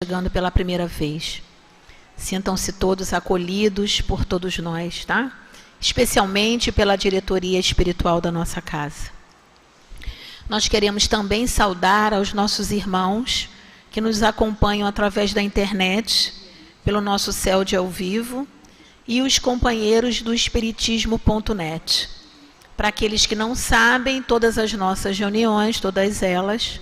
chegando pela primeira vez. Sintam-se todos acolhidos por todos nós, tá? Especialmente pela diretoria espiritual da nossa casa. Nós queremos também saudar aos nossos irmãos que nos acompanham através da internet, pelo nosso CELD ao vivo, e os companheiros do Espiritismo.net. Para aqueles que não sabem, todas as nossas reuniões, todas elas,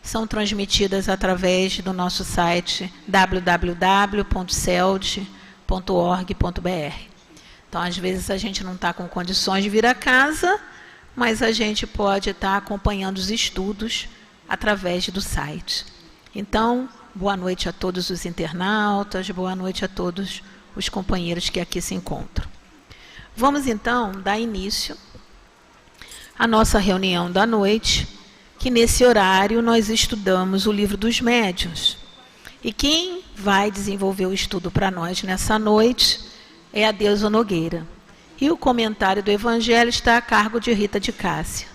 são transmitidas através do nosso site www.celd.org.br. Então, às vezes, a gente não está com condições de vir a casa, mas a gente pode estar acompanhando os estudos através do site. Então, boa noite a todos os internautas, boa noite a todos os companheiros que aqui se encontram. Vamos, então, dar início à nossa reunião da noite, que nesse horário nós estudamos o Livro dos Médiuns. E quem vai desenvolver o estudo para nós nessa noite é a Deusa Nogueira. E o comentário do Evangelho está a cargo de Rita de Cássia.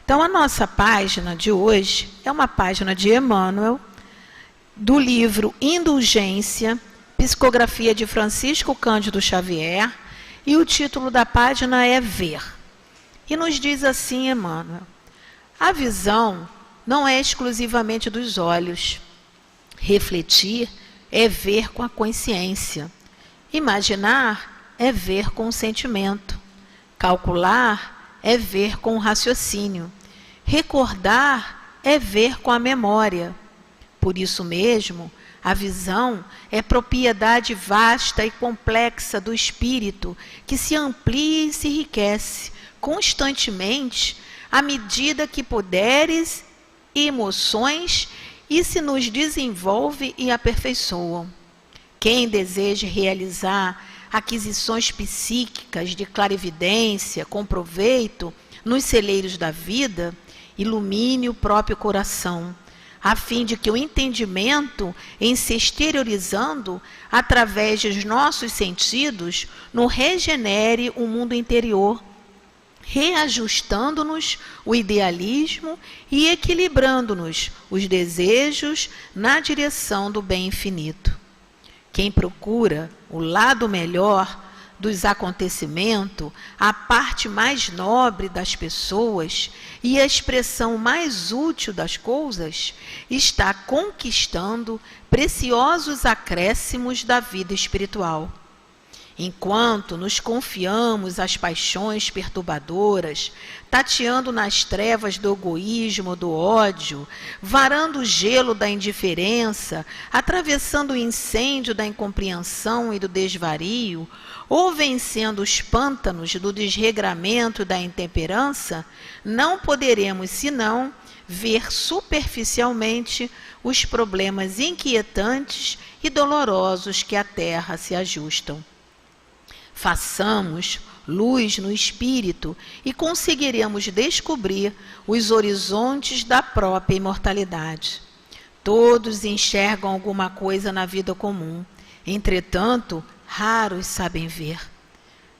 Então, a nossa página de hoje é uma página de Emmanuel, do livro Indulgência, psicografia de Francisco Cândido Xavier, e o título da página é Ver. E nos diz assim Emmanuel: a visão não é exclusivamente dos olhos. Refletir é ver com a consciência. Imaginar é ver com o sentimento. Calcular é ver com o raciocínio. Recordar é ver com a memória. Por isso mesmo, a visão é propriedade vasta e complexa do espírito, que se amplia e se enriquece constantemente à medida que poderes e emoções e se nos desenvolve e aperfeiçoam. Quem deseja realizar aquisições psíquicas de clarividência com proveito nos celeiros da vida, ilumine o próprio coração, a fim de que o entendimento, em se exteriorizando através dos nossos sentidos, nos regenere o mundo interior, reajustando-nos o idealismo e equilibrando-nos os desejos na direção do bem infinito. Quem procura o lado melhor dos acontecimentos, a parte mais nobre das pessoas e a expressão mais útil das coisas, está conquistando preciosos acréscimos da vida espiritual. Enquanto nos confiamos às paixões perturbadoras, tateando nas trevas do egoísmo, do ódio, varando o gelo da indiferença, atravessando o incêndio da incompreensão e do desvario, ou vencendo os pântanos do desregramento e da intemperança, não poderemos senão ver superficialmente os problemas inquietantes e dolorosos que à terra se ajustam. Façamos luz no espírito e conseguiremos descobrir os horizontes da própria imortalidade. Todos enxergam alguma coisa na vida comum, entretanto, raros sabem ver.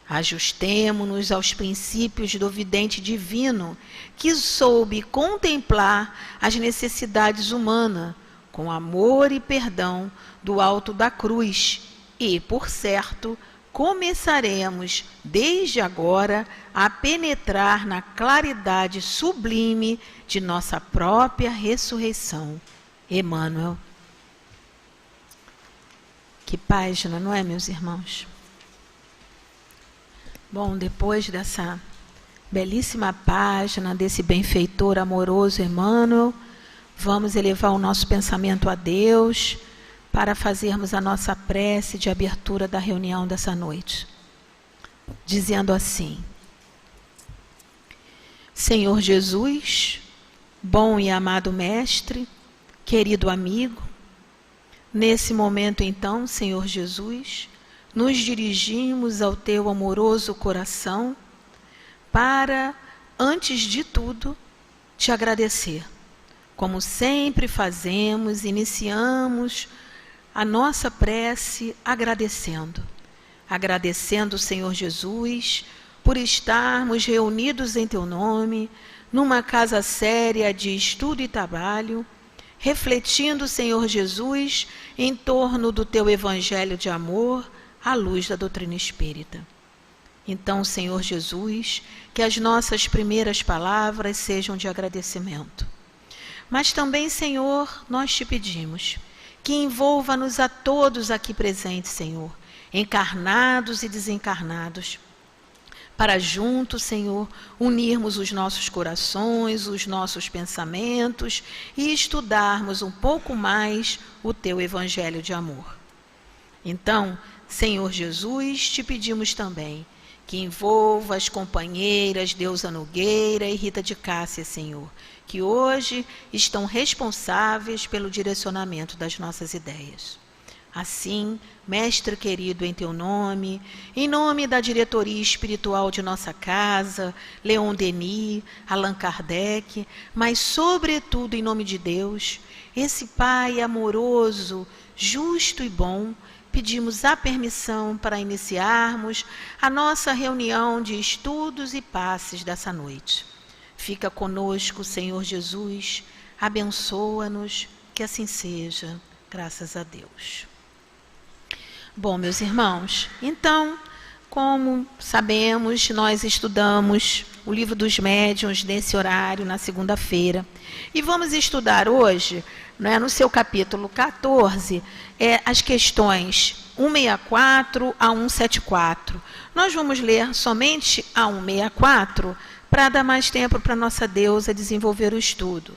Ajustemo-nos aos princípios do vidente divino, que soube contemplar as necessidades humanas, com amor e perdão do alto da cruz, e, por certo, começaremos, desde agora, a penetrar na claridade sublime de nossa própria ressurreição. Emmanuel. Que página, não é, meus irmãos? Bom, depois dessa belíssima página, desse benfeitor amoroso Emmanuel, vamos elevar o nosso pensamento a Deus, para fazermos a nossa prece de abertura da reunião dessa noite, dizendo assim: Senhor Jesus, bom e amado Mestre, querido amigo, nesse momento então, Senhor Jesus, nos dirigimos ao teu amoroso coração para, antes de tudo, te agradecer. Como sempre fazemos, iniciamos a nossa prece agradecendo. Agradecendo, Senhor Jesus, por estarmos reunidos em teu nome, numa casa séria de estudo e trabalho, refletindo, Senhor Jesus, em torno do teu evangelho de amor, à luz da doutrina espírita. Então, Senhor Jesus, que as nossas primeiras palavras sejam de agradecimento. Mas também, Senhor, nós te pedimos que envolva-nos a todos aqui presentes, Senhor, encarnados e desencarnados, para juntos, Senhor, unirmos os nossos corações, os nossos pensamentos e estudarmos um pouco mais o teu evangelho de amor. Então, Senhor Jesus, te pedimos também que envolva as companheiras Deusa Nogueira e Rita de Cássia, Senhor, que hoje estão responsáveis pelo direcionamento das nossas ideias. Assim, Mestre querido, em teu nome, em nome da diretoria espiritual de nossa casa, Leon Denis, Allan Kardec, mas sobretudo em nome de Deus, esse Pai amoroso, justo e bom, pedimos a permissão para iniciarmos a nossa reunião de estudos e passes dessa noite. Fica conosco, Senhor Jesus, abençoa-nos, que assim seja, graças a Deus. Bom, meus irmãos, então, como sabemos, nós estudamos o Livro dos Médiuns nesse horário, na segunda-feira. E vamos estudar hoje, né, no seu capítulo 14, as questões 164 a 174. Nós vamos ler somente a 164 para dar mais tempo para nossa deusa desenvolver o estudo.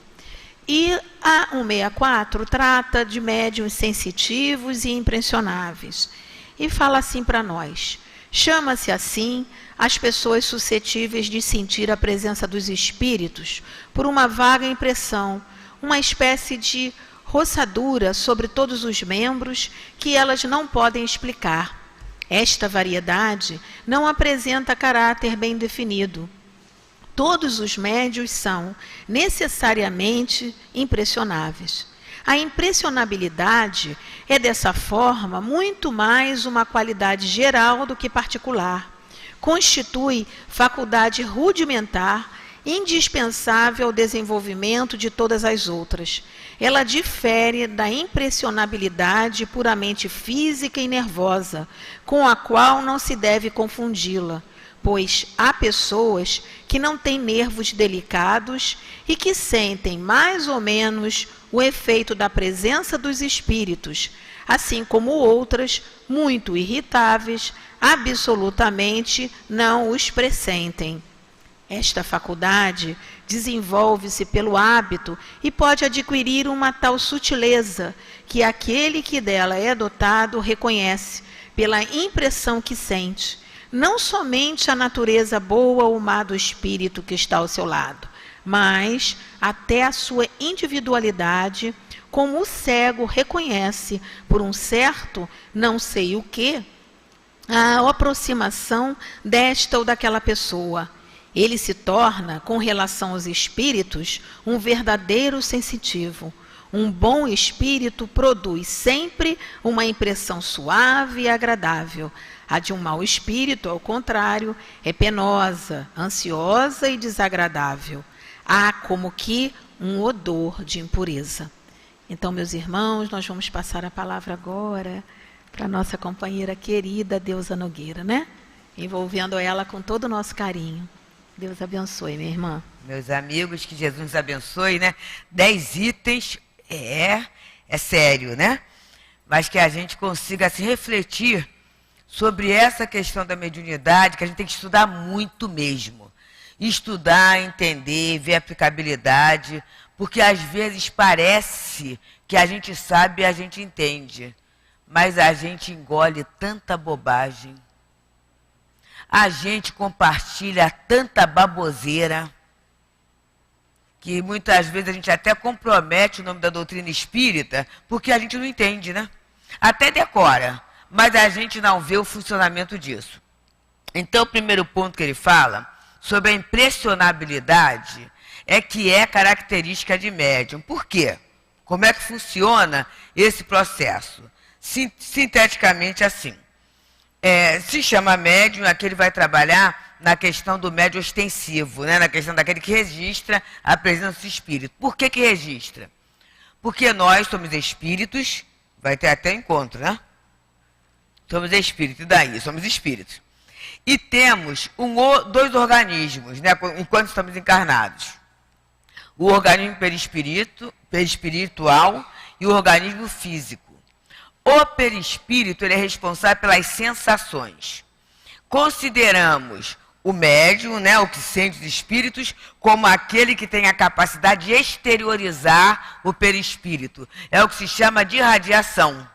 E a 164 trata de médiuns sensitivos e impressionáveis. E fala assim para nós: chama-se assim as pessoas suscetíveis de sentir a presença dos espíritos por uma vaga impressão, uma espécie de roçadura sobre todos os membros que elas não podem explicar. Esta variedade não apresenta caráter bem definido. Todos os médiuns são necessariamente impressionáveis. A impressionabilidade é, dessa forma, muito mais uma qualidade geral do que particular. Constitui faculdade rudimentar, indispensável ao desenvolvimento de todas as outras. Ela difere da impressionabilidade puramente física e nervosa, com a qual não se deve confundi-la, pois há pessoas que não têm nervos delicados e que sentem mais ou menos o efeito da presença dos espíritos, assim como outras, muito irritáveis, absolutamente não os pressentem. Esta faculdade desenvolve-se pelo hábito e pode adquirir uma tal sutileza que aquele que dela é dotado reconhece, pela impressão que sente, não somente a natureza boa ou má do espírito que está ao seu lado, mas até a sua individualidade, como o cego reconhece, por um certo não sei o que, a aproximação desta ou daquela pessoa. Ele se torna, com relação aos espíritos, um verdadeiro sensitivo. Um bom espírito produz sempre uma impressão suave e agradável. A de um mau espírito, ao contrário, é penosa, ansiosa e desagradável. Há como que um odor de impureza. Então, meus irmãos, nós vamos passar a palavra agora para a nossa companheira querida, Deusa Nogueira, né? Envolvendo ela com todo o nosso carinho. Deus abençoe, minha irmã. Meus amigos, que Jesus nos abençoe, né? 10 itens é sério, né? Mas que a gente consiga se refletir sobre essa questão da mediunidade, que a gente tem que estudar muito mesmo. Estudar, entender, ver a aplicabilidade, porque às vezes parece que a gente sabe e a gente entende, mas a gente engole tanta bobagem. A gente compartilha tanta baboseira, que muitas vezes a gente até compromete o nome da doutrina espírita, porque a gente não entende, né? Até decora, mas a gente não vê o funcionamento disso. Então, o primeiro ponto que ele fala sobre a impressionabilidade é que é característica de médium. Por quê? Como é que funciona esse processo? Sinteticamente assim. Se chama médium, aquele vai trabalhar na questão do médium ostensivo, né? Na questão daquele que registra a presença do espírito. Por que registra? Porque nós somos espíritos, vai ter até encontro, né? Somos espíritos, e daí? Somos espíritos. E temos dois organismos, né, enquanto estamos encarnados. O organismo perispiritual e o organismo físico. O perispírito ele é responsável pelas sensações. Consideramos o médium, né, o que sente os espíritos, como aquele que tem a capacidade de exteriorizar o perispírito. É o que se chama de radiação.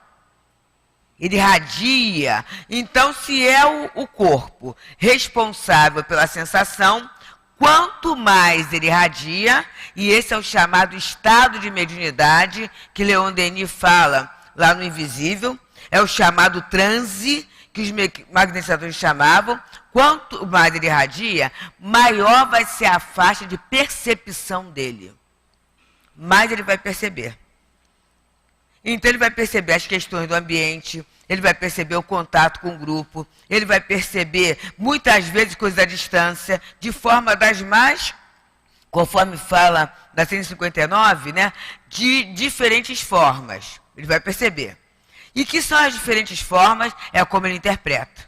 Ele irradia. Então, se é o corpo responsável pela sensação, quanto mais ele irradia, e esse é o chamado estado de mediunidade, que Leon Denis fala lá no Invisível, é o chamado transe, que os magnetizadores chamavam. Quanto mais ele irradia, maior vai ser a faixa de percepção dele. Mais ele vai perceber. Então ele vai perceber as questões do ambiente, ele vai perceber o contato com o grupo, ele vai perceber muitas vezes coisas à distância, de forma das mais, conforme fala na 159, né, de diferentes formas. Ele vai perceber. E que são as diferentes formas? É como ele interpreta.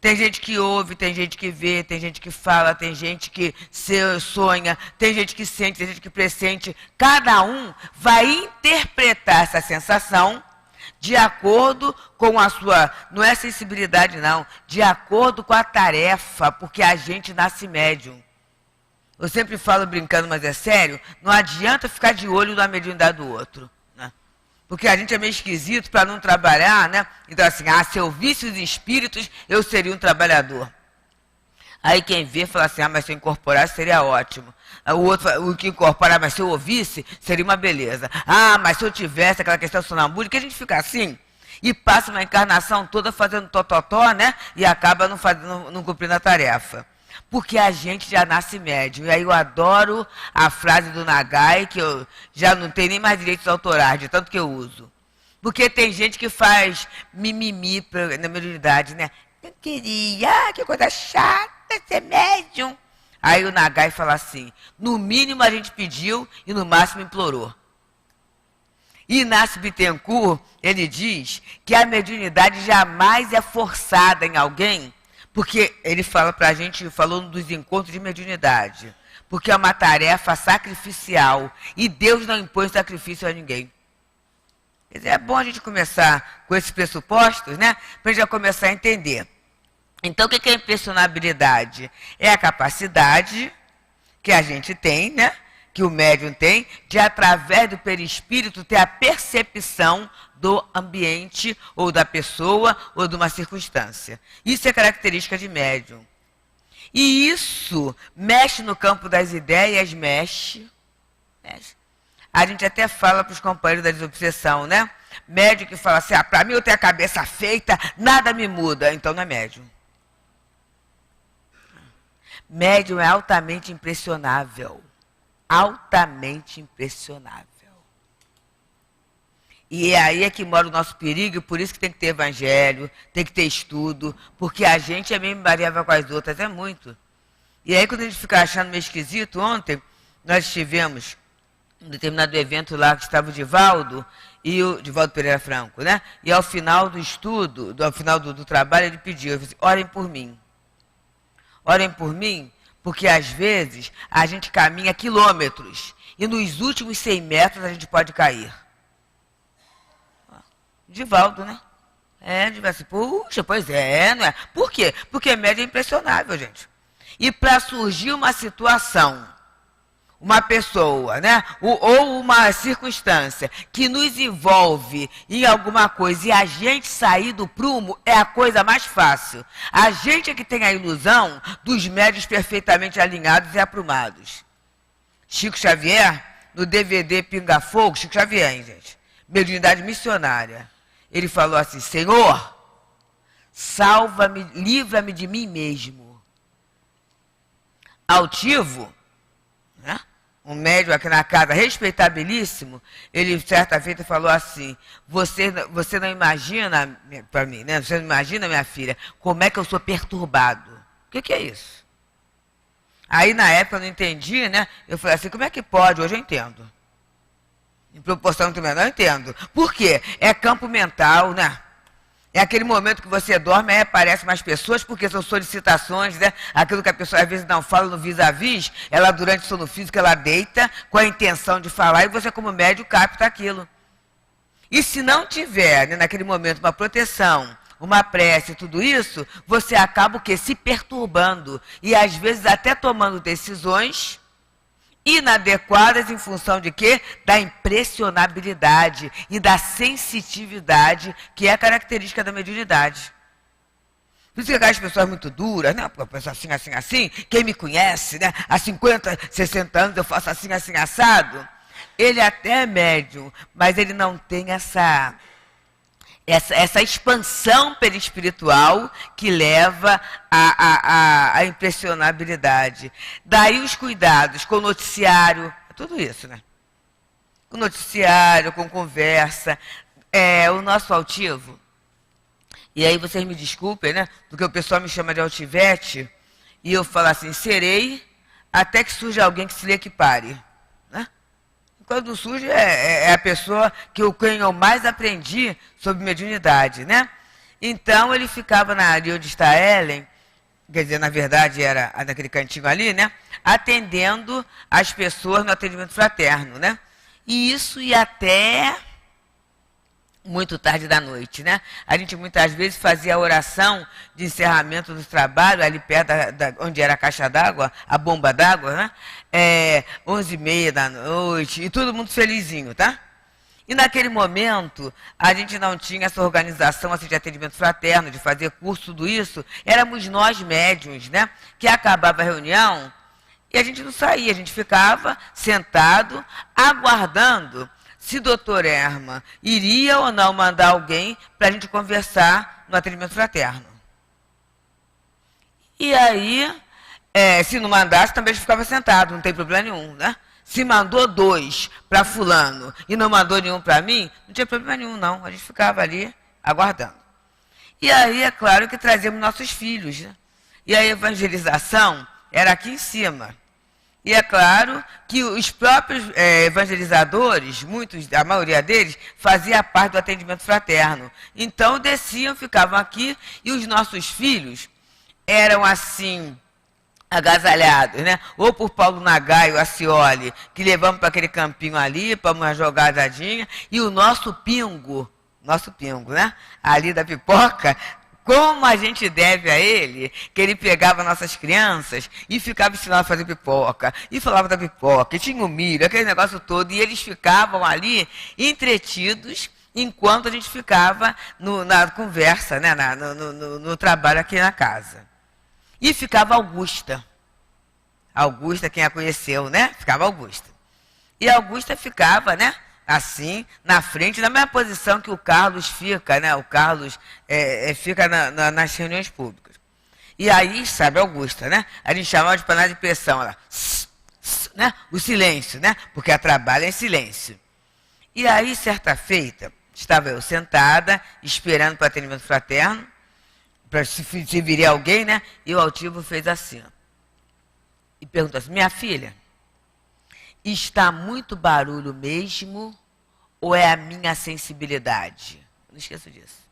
Tem gente que ouve, tem gente que vê, tem gente que fala, tem gente que sonha, tem gente que sente, tem gente que pressente. Cada um vai interpretar essa sensação de acordo com a sua, não é sensibilidade não, de acordo com a tarefa, porque a gente nasce médium. Eu sempre falo brincando, mas é sério, não adianta ficar de olho na mediunidade do outro. Porque a gente é meio esquisito para não trabalhar, né? Então assim, se eu visse os espíritos, eu seria um trabalhador. Aí quem vê fala assim, mas se eu incorporasse seria ótimo. O outro, o que incorporar, mas se eu ouvisse, seria uma beleza. Mas se eu tivesse aquela questão sonambúlica, a gente fica assim, e passa uma encarnação toda fazendo tototó, né? E acaba não cumprindo a tarefa. Porque a gente já nasce médium. E aí eu adoro a frase do Nagai, que eu já não tenho nem mais direitos autorais, de tanto que eu uso. Porque tem gente que faz mimimi na mediunidade, né? Eu queria, que coisa chata ser médium. Aí o Nagai fala assim, no mínimo a gente pediu e no máximo implorou. E Inácio Bittencourt, ele diz que a mediunidade jamais é forçada em alguém, porque ele fala para a gente, falou dos encontros de mediunidade, porque é uma tarefa sacrificial e Deus não impõe sacrifício a ninguém. Quer dizer, é bom a gente começar com esses pressupostos, né? Para a gente já começar a entender. Então, o que é impressionabilidade? É a capacidade que a gente tem, né? Que o médium tem, de através do perispírito ter a percepção do ambiente, ou da pessoa, ou de uma circunstância. Isso é característica de médium. E isso mexe no campo das ideias, mexe. A gente até fala para os companheiros da desobsessão, né? Médium que fala assim, para mim eu tenho a cabeça feita, nada me muda. Então não é médium. Médium é altamente impressionável. Altamente impressionável. E aí é que mora o nosso perigo, por isso que tem que ter evangelho, tem que ter estudo, porque a gente é meio variável com as outras, é muito. E aí quando a gente fica achando meio esquisito, ontem nós estivemos em um determinado evento lá que estava o Divaldo, e o Divaldo Pereira Franco, né? E ao final do estudo, ao final do trabalho, ele pediu, ele disse, orem por mim. Orem por mim, porque às vezes a gente caminha quilômetros e nos últimos 100 metros a gente pode cair. Divaldo, né? Divaldo, puxa, pois é, não é? Por quê? Porque médium é impressionável, gente. E para surgir uma situação, uma pessoa, né? Ou uma circunstância que nos envolve em alguma coisa e a gente sair do prumo é a coisa mais fácil. A gente é que tem a ilusão dos médiuns perfeitamente alinhados e aprumados. Chico Xavier, no DVD Pinga Fogo, Chico Xavier, hein, gente? Mediunidade missionária. Ele falou assim, Senhor, salva-me, livra-me de mim mesmo. Altivo, né? Um médium aqui na casa, respeitabilíssimo, ele certa feita falou assim, você não imagina, para mim, né? Você não imagina, minha filha, como é que eu sou perturbado. O que é isso? Aí na época eu não entendi, né? Eu falei assim, como é que pode? Hoje eu entendo. Em proporção muito menor, eu entendo. Por quê? É campo mental, né? É aquele momento que você dorme, aí aparecem mais pessoas, porque são solicitações, né? Aquilo que a pessoa às vezes não fala no vis-a-vis, ela durante o sono físico, ela deita com a intenção de falar, e você como médium capta aquilo. E se não tiver, né, naquele momento, uma proteção, uma prece, tudo isso, você acaba o quê? Se perturbando. E às vezes até tomando decisões inadequadas em função de quê? Da impressionabilidade e da sensitividade, que é a característica da mediunidade. Por isso que aquelas pessoas muito duras, né? Porque a pessoa assim, assim, assim, quem me conhece, né? Há 50, 60 anos eu faço assim, assim, assado. Ele até é médium, mas ele não tem essa expansão perispiritual que leva à impressionabilidade. Daí os cuidados com o noticiário, tudo isso, né? Com noticiário, com conversa, o nosso altivo. E aí vocês me desculpem, né? Porque o pessoal me chama de altivete, e eu falo assim, serei até que surja alguém que se lhe equipare. Quando surge é a pessoa quem eu mais aprendi sobre mediunidade, né? Então ele ficava ali onde está Ellen, quer dizer, na verdade era naquele cantinho ali, né? Atendendo as pessoas no atendimento fraterno, né? E isso ia até muito tarde da noite, né? A gente muitas vezes fazia a oração de encerramento do trabalho, ali perto onde era a caixa d'água, a bomba d'água, né? 11h30 da noite, e todo mundo felizinho, tá? E naquele momento, a gente não tinha essa organização assim, de atendimento fraterno, de fazer curso, tudo isso. Éramos nós médiuns, né? Que acabava a reunião e a gente não saía, a gente ficava sentado, aguardando se o doutor Erma iria ou não mandar alguém para a gente conversar no atendimento fraterno. E aí, se não mandasse, também a gente ficava sentado, não tem problema nenhum, né? Se mandou 2 para fulano e não mandou nenhum para mim, não tinha problema nenhum, não. A gente ficava ali aguardando. E aí, é claro que trazíamos nossos filhos, né? E a evangelização era aqui em cima. E é claro que os próprios evangelizadores, a maioria deles, fazia parte do atendimento fraterno. Então, desciam, ficavam aqui, e os nossos filhos eram assim, agasalhados, né? Ou por Paulo Nagai, o Acioli, que levamos para aquele campinho ali, para uma jogadadinha, e o nosso pingo, né? Ali da pipoca, como a gente deve a ele, que ele pegava nossas crianças e ficava ensinando a fazer pipoca, e falava da pipoca, e tinha o milho, aquele negócio todo, e eles ficavam ali entretidos, enquanto a gente ficava na conversa, né? no trabalho aqui na casa. E ficava Augusta. Augusta, quem a conheceu, né? Ficava Augusta. E a Augusta ficava, né? Assim, na frente, na mesma posição que o Carlos fica, né? O Carlos fica nas reuniões públicas. E aí, sabe, Augusta, né? A gente chamava de panela de pressão, ela, né? O silêncio, né? Porque a trabalha em silêncio. E aí, certa feita, estava eu sentada, esperando para o atendimento fraterno, para se viria alguém, né? E o altivo fez assim, ó, e perguntou assim, minha filha, está muito barulho mesmo ou é a minha sensibilidade? Não esqueço disso.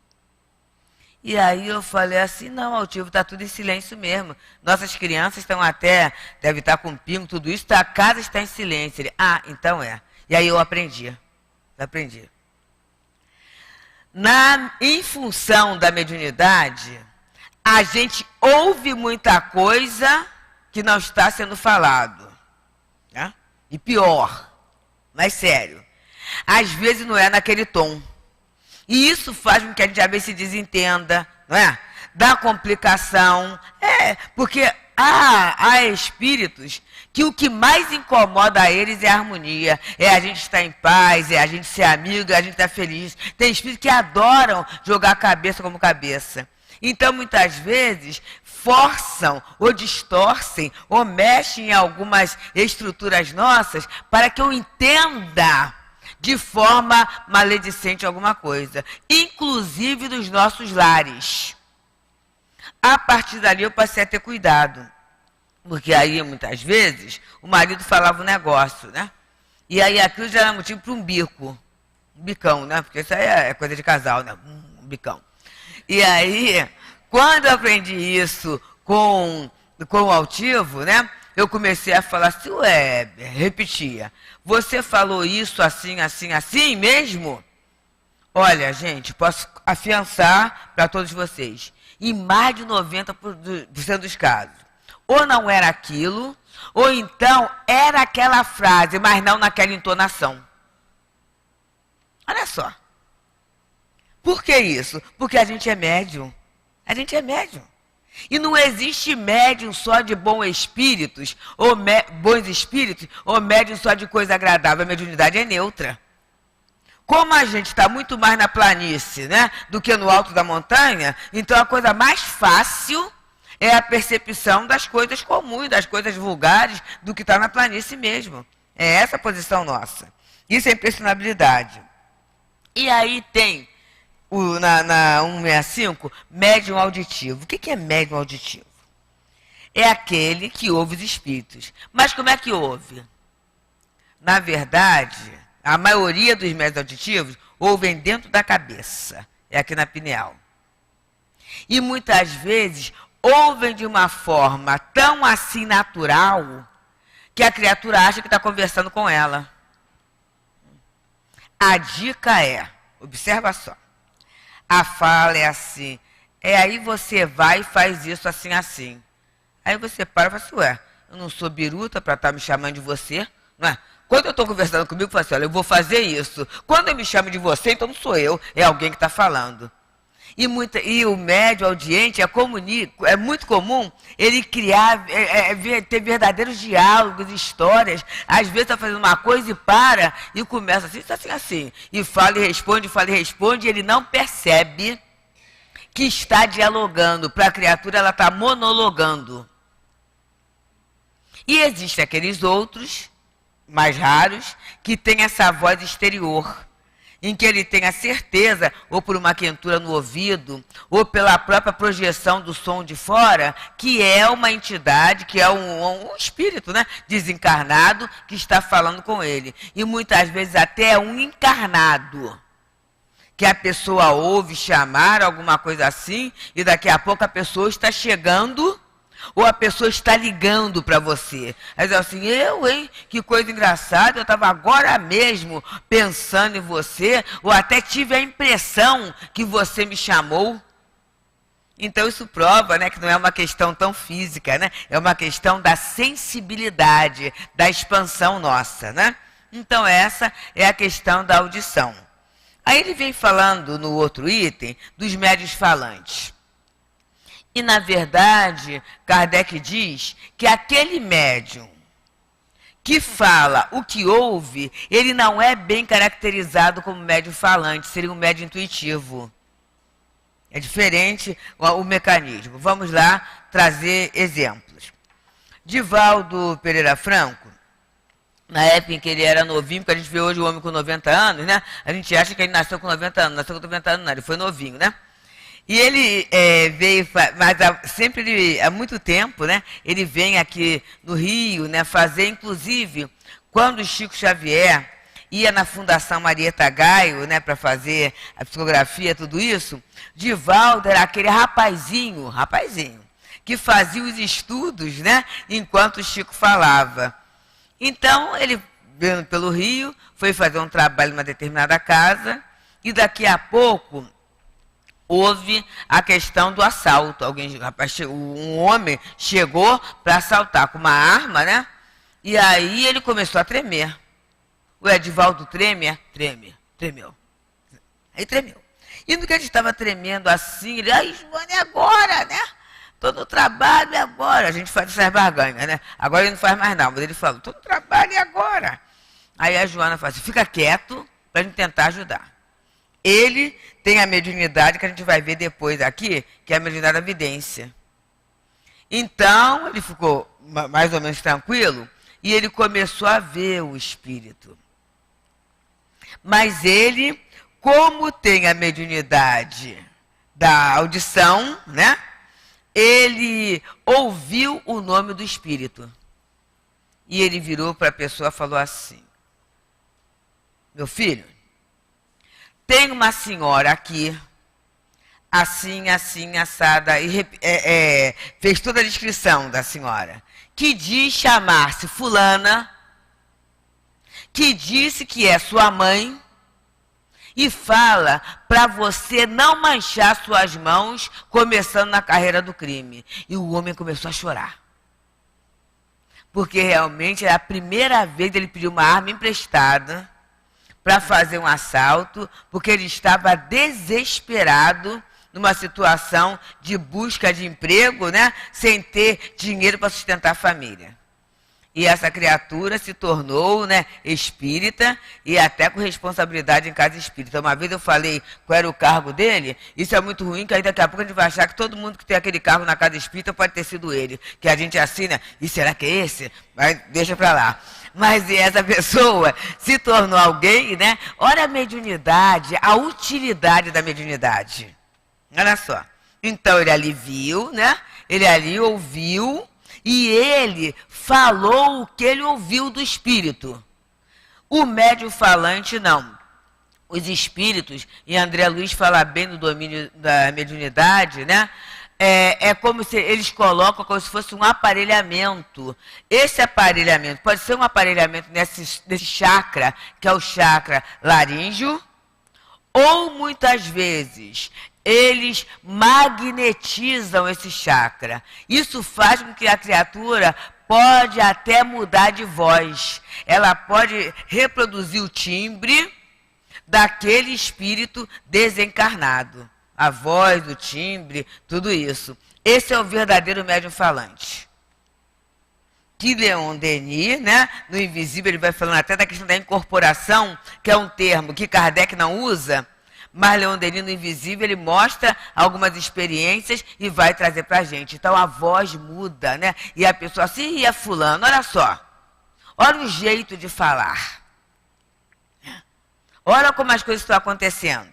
E aí eu falei assim, não, altivo, está tudo em silêncio mesmo. Nossas crianças estão até, deve estar com pingo, tudo isso, a casa está em silêncio. Ele, então é. E aí eu aprendi. Em função da mediunidade, a gente ouve muita coisa que não está sendo falado, né? E pior, mas sério, às vezes não é naquele tom. E isso faz com que a gente às vezes se desentenda, não é? Dá complicação, porque há espíritos que o que mais incomoda a eles é a harmonia, é a gente estar em paz, é a gente ser amigo, é a gente estar feliz. Tem espíritos que adoram jogar a cabeça como cabeça. Então, muitas vezes, forçam ou distorcem ou mexem em algumas estruturas nossas para que eu entenda de forma maledicente alguma coisa, inclusive dos nossos lares. A partir dali eu passei a ter cuidado, porque aí muitas vezes o marido falava um negócio, né? E aí aquilo já era motivo para um bico. Um bicão, né? Porque isso aí é coisa de casal, né? Um bicão. E aí, quando eu aprendi isso com o altivo, né? Eu comecei a falar assim, ué, repetia. Você falou isso assim, assim, assim mesmo? Olha, gente, posso afiançar para todos vocês. Em mais de 90% dos casos. Ou não era aquilo, ou então era aquela frase, mas não naquela entonação. Olha só. Por que isso? Porque a gente é médium. A gente é médium. E não existe médium só de bons espíritos, ou bons espíritos, ou médium só de coisa agradável. A mediunidade é neutra. Como a gente está muito mais na planície, né, do que no alto da montanha, então a coisa mais fácil é a percepção das coisas comuns, das coisas vulgares, do que está na planície mesmo. É essa a posição nossa. Isso é impressionabilidade. E aí tem, na 165, médium auditivo. O que é médium auditivo? É aquele que ouve os espíritos. Mas como é que ouve? Na verdade, a maioria dos médiuns auditivos ouvem dentro da cabeça. É aqui na pineal. E muitas vezes ouvem de uma forma tão assim natural que a criatura acha que está conversando com ela. A dica é, observa só, a fala é assim, aí você vai e faz isso assim, assim. Aí você para e fala assim, ué, eu não sou biruta para estar me chamando de você, não é? Quando eu estou conversando comigo, eu falo assim, olha, eu vou fazer isso. Quando eu me chamo de você, então não sou eu, é alguém que está falando. E o médium audiente é muito comum ele criar, ter verdadeiros diálogos, histórias. Às vezes está fazendo uma coisa e para e começa assim. E fala e responde, e ele não percebe que está dialogando. Para a criatura, ela está monologando. E existem aqueles outros, mais raros, que têm essa voz exterior, em que ele tem a certeza, ou por uma quentura no ouvido, ou pela própria projeção do som de fora, que é uma entidade, que é um espírito, né, desencarnado, que está falando com ele. E muitas vezes até um encarnado, que a pessoa ouve chamar, alguma coisa assim, e daqui a pouco a pessoa está chegando, ou a pessoa está ligando para você. Aí diz assim, que coisa engraçada, eu estava agora mesmo pensando em você, ou até tive a impressão que você me chamou. Então isso prova, né, que não é uma questão tão física, né? É uma questão da sensibilidade, da expansão nossa, né? Então essa é a questão da audição. Aí ele vem falando no outro item dos médiuns falantes. E, na verdade, Kardec diz que aquele médium que fala o que ouve, ele não é bem caracterizado como médium falante, seria um médium intuitivo. É diferente o mecanismo. Vamos lá trazer exemplos. Divaldo Pereira Franco, na época em que ele era novinho, porque a gente vê hoje o homem com 90 anos, né? A gente acha que ele nasceu com 90 anos, nasceu com 90 anos não, ele foi novinho, né? E ele veio, mas sempre, há muito tempo, né, ele vem aqui no Rio, né, fazer, inclusive, quando o Chico Xavier ia na Fundação Marieta Gaio, né, para fazer a psicografia, tudo isso, Divaldo era aquele rapazinho, que fazia os estudos, né, enquanto o Chico falava. Então, ele, vendo pelo Rio, foi fazer um trabalho numa determinada casa, e daqui a pouco houve a questão do assalto. Um homem chegou para assaltar com uma arma, né? E aí ele começou a tremer. O Edivaldo tremeu. Aí tremeu. E no que ele estava tremendo assim, ele, Joana, é agora, né? Tô no trabalho, é agora. A gente faz essas barganhas, né? Agora ele não faz mais nada, mas ele falou, tô no trabalho, é agora. Aí a Joana falou assim, fica quieto para a gente tentar ajudar. Ele tem a mediunidade que a gente vai ver depois aqui, que é a mediunidade da vidência. Então, ele ficou mais ou menos tranquilo e ele começou a ver o espírito. Mas ele, como tem a mediunidade da audição, né? Ele ouviu o nome do espírito. E ele virou para a pessoa e falou assim, meu filho, tem uma senhora aqui, assim, assim, assada, e fez toda a descrição da senhora, que diz chamar-se fulana, que disse que é sua mãe, e fala para você não manchar suas mãos começando na carreira do crime. E o homem começou a chorar. Porque realmente é a primeira vez que ele pediu uma arma emprestada para fazer um assalto, porque ele estava desesperado numa situação de busca de emprego, né, sem ter dinheiro para sustentar a família. E essa criatura se tornou, né, espírita e até com responsabilidade em casa espírita. Uma vez eu falei qual era o cargo dele, isso é muito ruim, que aí daqui a pouco a gente vai achar que todo mundo que tem aquele cargo na casa espírita pode ter sido ele. Que a gente assina, e será que é esse? Mas deixa pra lá. Mas essa pessoa se tornou alguém, né? Olha a mediunidade, a utilidade da mediunidade. Olha só. Então ele ali viu, né? Ele ali ouviu. E ele falou o que ele ouviu do espírito. O médium falante, não. Os espíritos, e André Luiz fala bem do domínio da mediunidade, né? É como se eles colocam como se fosse um aparelhamento. Esse aparelhamento pode ser um aparelhamento nesse chakra, que é o chakra laríngeo, ou muitas vezes eles magnetizam esse chakra. Isso faz com que a criatura pode até mudar de voz. Ela pode reproduzir o timbre daquele espírito desencarnado. A voz, o timbre, tudo isso. Esse é o verdadeiro médium falante. Que Leon Denis, né, no Invisível, ele vai falando até da questão da incorporação, que é um termo que Kardec não usa, mas Leon Denis, no Invisível, ele mostra algumas experiências e vai trazer para a gente. Então a voz muda, né? E a pessoa assim, é fulano, olha só. Olha o jeito de falar. Olha como as coisas estão acontecendo.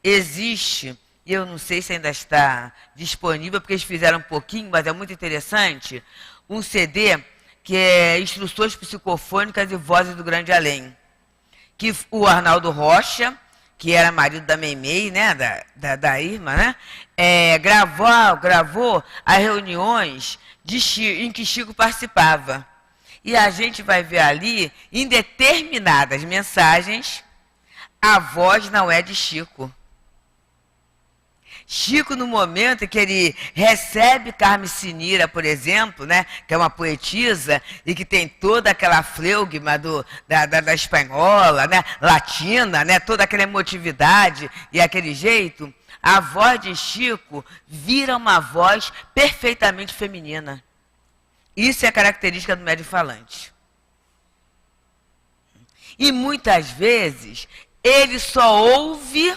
Existe, e eu não sei se ainda está disponível, porque eles fizeram um pouquinho, mas é muito interessante, um CD que é Instruções Psicofônicas e Vozes do Grande Além. Que o Arnaldo Rocha, que era marido da Meimei, né, da Irma, né, gravou as reuniões em que Chico participava. E a gente vai ver ali, em determinadas mensagens, a voz não é de Chico. Chico, no momento em que ele recebe Carme Sinira, por exemplo, né, que é uma poetisa e que tem toda aquela fleugma da espanhola, né, latina, né, toda aquela emotividade e aquele jeito, a voz de Chico vira uma voz perfeitamente feminina. Isso é característica do médium falante. E muitas vezes ele só ouve,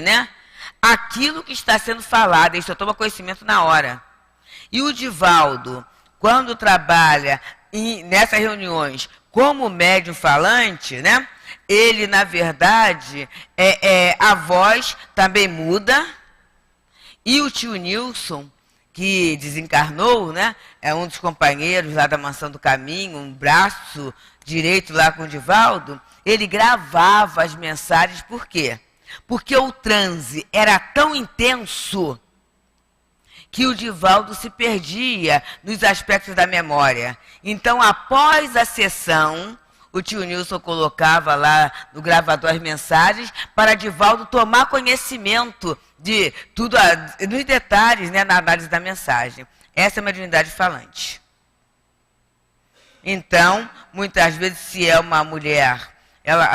né, aquilo que está sendo falado, ele só toma conhecimento na hora. E o Divaldo, quando trabalha nessas reuniões como médium falante, né, ele, na verdade, a voz também muda. E o tio Nilson, que desencarnou, né, é um dos companheiros lá da Mansão do Caminho, um braço direito lá com o Divaldo, ele gravava as mensagens, por quê? Porque o transe era tão intenso que o Divaldo se perdia nos aspectos da memória. Então, após a sessão, o tio Nilson colocava lá no gravador as mensagens para Divaldo tomar conhecimento de tudo, nos detalhes, né, na análise da mensagem. Essa é uma mediunidade falante. Então, muitas vezes, se é uma mulher,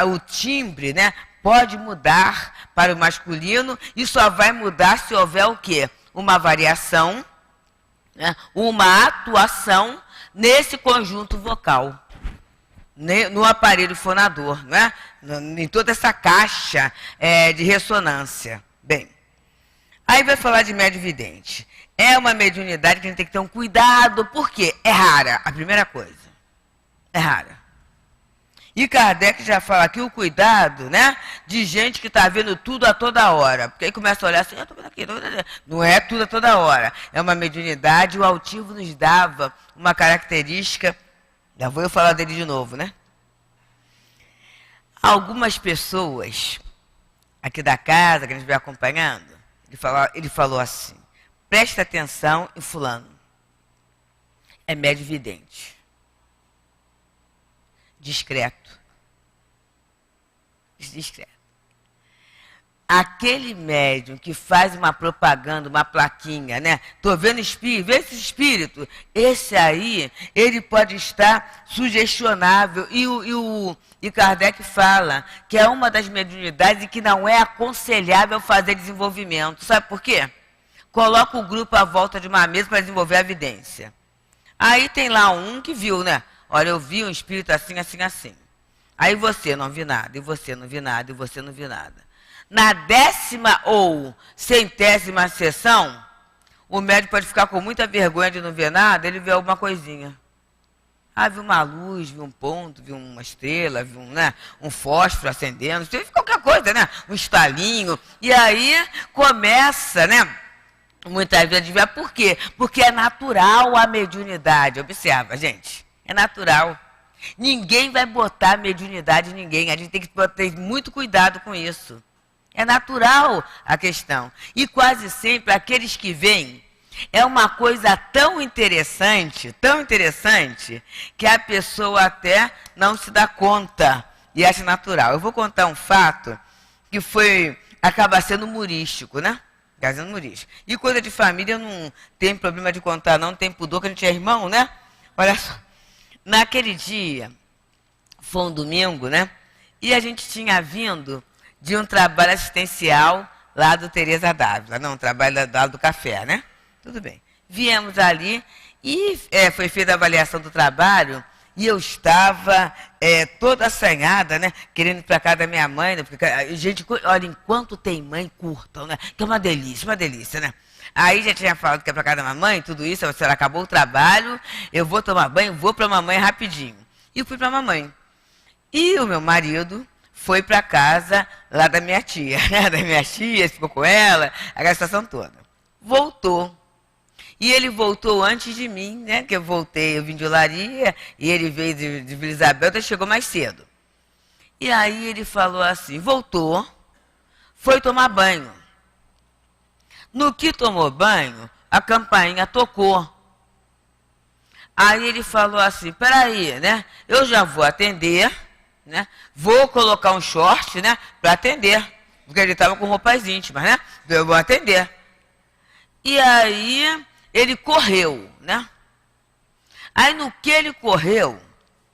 o timbre, né, pode mudar para o masculino e só vai mudar se houver o quê? Uma variação, né? Uma atuação nesse conjunto vocal, no aparelho fonador, né? Em toda essa caixa de ressonância. Bem, aí vai falar de médium vidente. É uma mediunidade que a gente tem que ter um cuidado, porque é rara, a primeira coisa. É rara. E Kardec já fala aqui o cuidado, né, de gente que está vendo tudo a toda hora. Porque aí começa a olhar assim, eu estou vendo aqui, não é tudo a toda hora. É uma mediunidade, o Altivo nos dava uma característica, já vou eu falar dele de novo, né? Algumas pessoas aqui da casa, que a gente vai acompanhando, ele falou assim, presta atenção em fulano. É médio vidente. Discreto. Discreto. Aquele médium que faz uma propaganda, uma plaquinha, né? Tô vendo espírito, vê esse espírito. Esse aí, ele pode estar sugestionável. E Kardec fala que é uma das mediunidades e que não é aconselhável fazer desenvolvimento. Sabe por quê? Coloca o grupo à volta de uma mesa para desenvolver a evidência. Aí tem lá um que viu, né? Olha, eu vi um espírito assim, assim, assim. Aí você não viu nada, e você não viu nada, e você não viu nada. Na 10ª ou 100ª sessão, o médium pode ficar com muita vergonha de não ver nada, ele vê alguma coisinha. Ah, viu uma luz, viu um ponto, viu uma estrela, viu um fósforo acendendo, viu qualquer coisa, né? Um estalinho. E aí começa, né? Muitas vezes a ver por quê? Porque é natural a mediunidade. Observa, gente. É natural. Ninguém vai botar mediunidade em ninguém. A gente tem que ter muito cuidado com isso. É natural a questão. E quase sempre aqueles que vêm é uma coisa tão interessante, que a pessoa até não se dá conta e acha natural. Eu vou contar um fato que acaba sendo humorístico, né? E coisa de família eu não tenho problema de contar, não tem pudor, que a gente é irmão, né? Olha só. Naquele dia, foi um domingo, né? E a gente tinha vindo de um trabalho assistencial lá do Teresa Dávila. Não, um trabalho lá do café, né? Tudo bem. Viemos ali e foi feita a avaliação do trabalho e eu estava toda assanhada, né? Querendo ir para casa da minha mãe, né? Porque, gente, olha, enquanto tem mãe, curtam, né? Que é uma delícia, né? Aí já tinha falado que é para casa da mamãe, tudo isso, a senhora acabou o trabalho, eu vou tomar banho, vou para a mamãe rapidinho. E fui para a mamãe. E o meu marido foi para casa lá da minha tia, né? Da minha tia, ficou com ela, aquela situação toda. Voltou. E ele voltou antes de mim, né? Que eu vim de Olaria, e ele veio de Vila Isabel, então chegou mais cedo. E aí ele falou assim, voltou, foi tomar banho. No que tomou banho, a campainha tocou. Aí ele falou assim, peraí, né? Eu já vou atender, né? Vou colocar um short, né? Para atender. Porque ele estava com roupas íntimas, né? Então eu vou atender. E aí ele correu, né? Aí no que ele correu,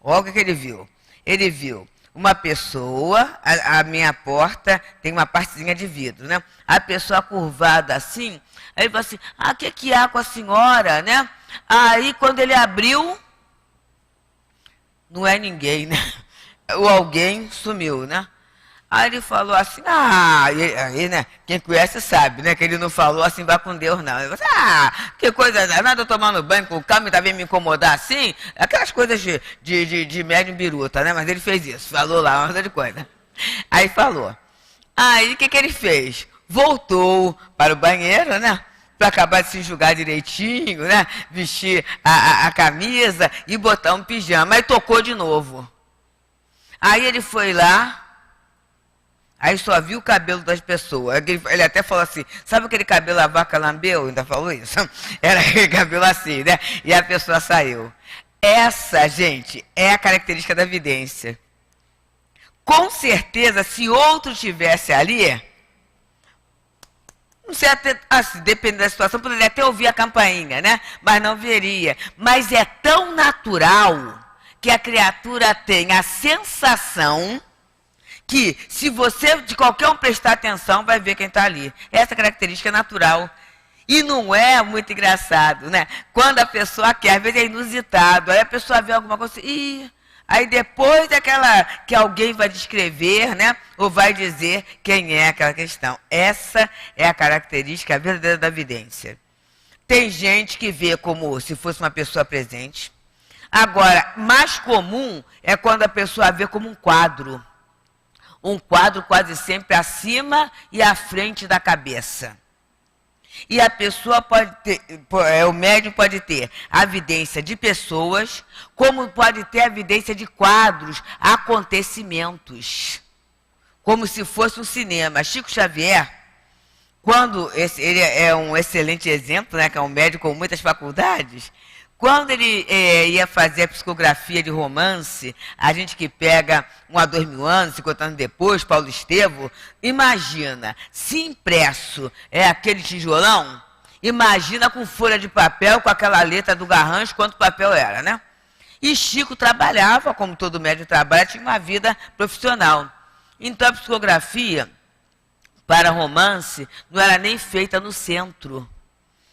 olha o que ele viu. Ele viu uma pessoa, a minha porta tem uma partezinha de vidro, né? A pessoa curvada assim, aí ele falou assim, o que há com a senhora, né? Aí quando ele abriu, não é ninguém, né? O alguém sumiu, né? Aí ele falou assim, aí, né? Quem conhece sabe, né? Que ele não falou assim, vá com Deus, não. Ele falou assim, que coisa, nada, eu tomando banho com calma e tá vendo me incomodar assim? Aquelas coisas de médium biruta, né? Mas ele fez isso, falou lá, uma coisa de coisa. Aí falou. Aí o que ele fez? Voltou para o banheiro, né? Para acabar de se enxugar direitinho, né? Vestir a camisa e botar um pijama. Aí tocou de novo. Aí ele foi lá. Aí só viu o cabelo das pessoas. Ele até falou assim, sabe aquele cabelo a vaca lambeu? Ainda falou isso? Era aquele cabelo assim, né? E a pessoa saiu. Essa, gente, é a característica da vidência. Com certeza, se outro estivesse ali, não sei, até, assim, dependendo da situação, poderia até ouvir a campainha, né? Mas não veria. Mas é tão natural que a criatura tem a sensação que, se você, de qualquer um prestar atenção, vai ver quem está ali. Essa característica é natural. E não é muito engraçado, né? Quando a pessoa quer, às vezes é inusitado, aí a pessoa vê alguma coisa e aí depois que alguém vai descrever, né? Ou vai dizer quem é aquela questão. Essa é a característica verdadeira da vidência. Tem gente que vê como se fosse uma pessoa presente. Agora, mais comum é quando a pessoa vê como um quadro. Um quadro quase sempre acima e à frente da cabeça. E a pessoa pode ter, o médium pode ter a vidência de pessoas, como pode ter a vidência de quadros, acontecimentos, como se fosse um cinema. Chico Xavier, ele é um excelente exemplo, né, que é um médico com muitas faculdades. Quando ele ia fazer a psicografia de romance, a gente que pega 1 a 2 mil anos, 50 anos depois, Paulo Estevo, imagina, se impresso aquele tijolão, imagina com folha de papel, com aquela letra do Garrancho, quanto papel era, né? E Chico trabalhava, como todo médico trabalha, tinha uma vida profissional. Então a psicografia para romance não era nem feita no centro.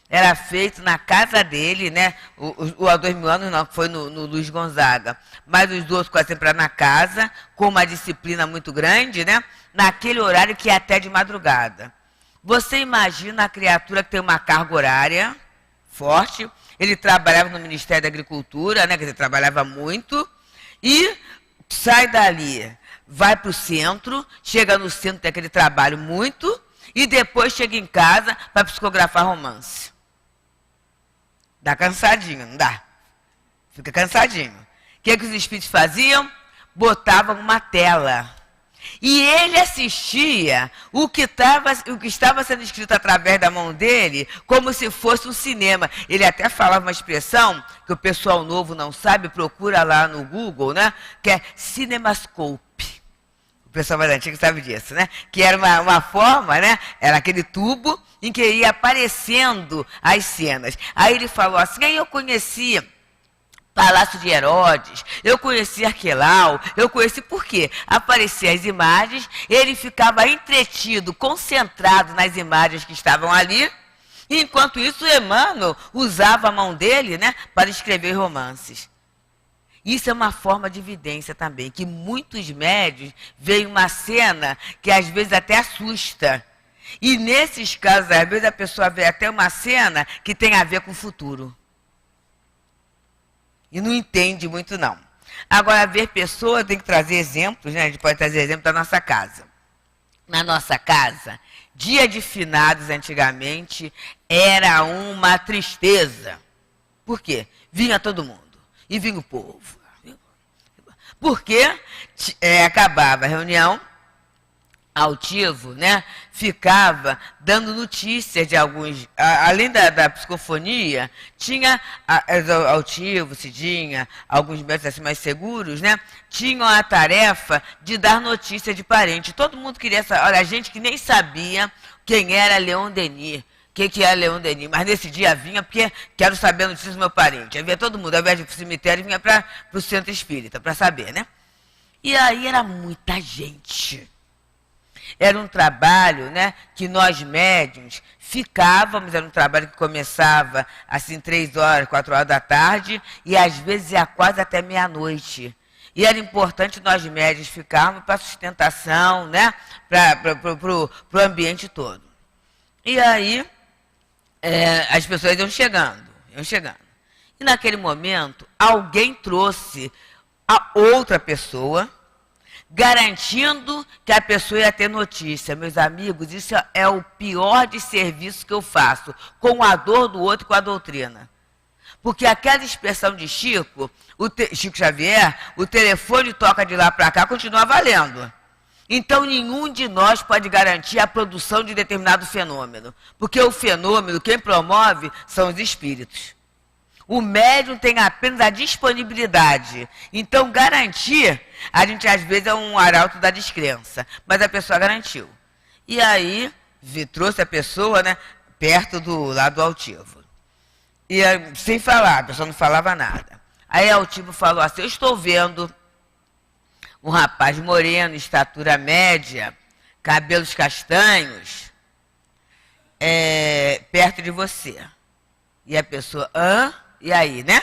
Era feito na casa dele, né? O há 2 mil anos não, foi no Luiz Gonzaga. Mas os outros quase sempre eram na casa, com uma disciplina muito grande, né? Naquele horário que é até de madrugada. Você imagina a criatura que tem uma carga horária forte. Ele trabalhava no Ministério da Agricultura, né? Quer dizer, trabalhava muito. E sai dali, vai para o centro, chega no centro, tem aquele trabalho muito, e depois chega em casa para psicografar romance. Dá cansadinho, não dá? Fica cansadinho. O que os espíritos faziam? Botavam uma tela. E ele assistia o que estava sendo escrito através da mão dele, como se fosse um cinema. Ele até falava uma expressão que o pessoal novo não sabe, procura lá no Google, né? Que é cinemascope. O pessoal mais antigo sabe disso, né? Que era uma forma, né? Era aquele tubo em que ia aparecendo as cenas. Aí ele falou assim, aí eu conheci Palácio de Herodes, eu conheci Arquelau, eu conheci por quê? Apareciam as imagens, ele ficava entretido, concentrado nas imagens que estavam ali, e enquanto isso Emmanuel usava a mão dele, né, para escrever romances. Isso é uma forma de evidência também, que muitos médiuns veem uma cena que às vezes até assusta. E nesses casos, às vezes a pessoa vê até uma cena que tem a ver com o futuro. E não entende muito não. Agora, ver pessoas tem que trazer exemplos, né? A gente pode trazer exemplos da nossa casa. Na nossa casa, dia de finados antigamente era uma tristeza. Por quê? Vinha todo mundo. E vinha o povo. Porque acabava a reunião, altivo, né? Ficava dando notícias de alguns, além da psicofonia, tinha altivo, Cidinha, alguns médicos assim mais seguros, né? Tinham a tarefa de dar notícia de parente. Todo mundo queria saber, olha, a gente que nem sabia quem era Leon Denis. O que é Leon Denis? Mas nesse dia vinha porque quero saber a notícia do meu parente. Aí vinha todo mundo, ao invés de ir para o cemitério, vinha para o centro espírita, para saber, né? E aí era muita gente. Era um trabalho, né, que nós médiuns ficávamos, era um trabalho que começava assim 3 horas, 4 horas da tarde, e às vezes ia quase até meia-noite. E era importante nós médiuns ficarmos para sustentação, né, para o ambiente todo. E aí as pessoas iam chegando. E naquele momento, alguém trouxe a outra pessoa, garantindo que a pessoa ia ter notícia. Meus amigos, isso é o pior de serviço que eu faço, com a dor do outro e com a doutrina. Porque aquela expressão de Chico, Chico Xavier, o telefone toca de lá para cá, continua valendo. Então, nenhum de nós pode garantir a produção de determinado fenômeno. Porque o fenômeno, quem promove, são os espíritos. O médium tem apenas a disponibilidade. Então, garantir, a gente às vezes é um arauto da descrença. Mas a pessoa garantiu. E aí, trouxe a pessoa, né, perto do lado altivo. E sem falar, a pessoa não falava nada. Aí o altivo falou assim, eu estou vendo um rapaz moreno, estatura média, cabelos castanhos, perto de você. E a pessoa, e aí, né?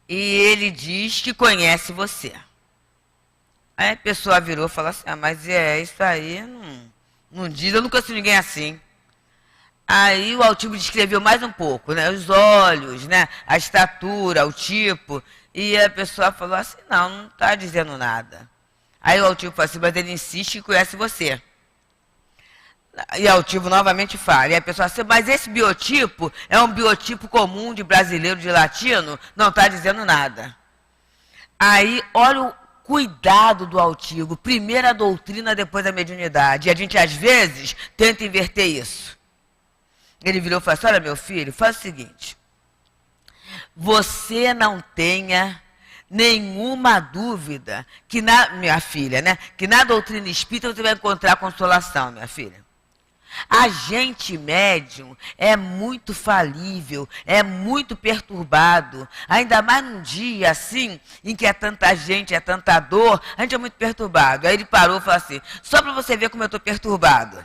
E ele diz que conhece você. Aí a pessoa virou e falou assim, mas isso aí não diz, eu nunca conheço ninguém assim. Aí o altivo descreveu mais um pouco, né? Os olhos, né? A estatura, o tipo. E a pessoa falou assim, não está dizendo nada. Aí o altivo falou assim, mas ele insiste que conhece você. E altivo novamente fala. E a pessoa assim, mas esse biotipo é um biotipo comum de brasileiro, de latino? Não está dizendo nada. Aí, olha o cuidado do altivo. Primeiro a doutrina, depois a mediunidade. E a gente, às vezes, tenta inverter isso. Ele virou e falou assim, olha, meu filho, faz o seguinte. Você não tenha nenhuma dúvida que minha filha, né? Que na doutrina espírita você vai encontrar consolação, minha filha. A gente médium é muito falível, é muito perturbado, ainda mais num dia assim, em que é tanta gente, é tanta dor, a gente é muito perturbado. Aí ele parou e falou assim, só para você ver como eu estou perturbado.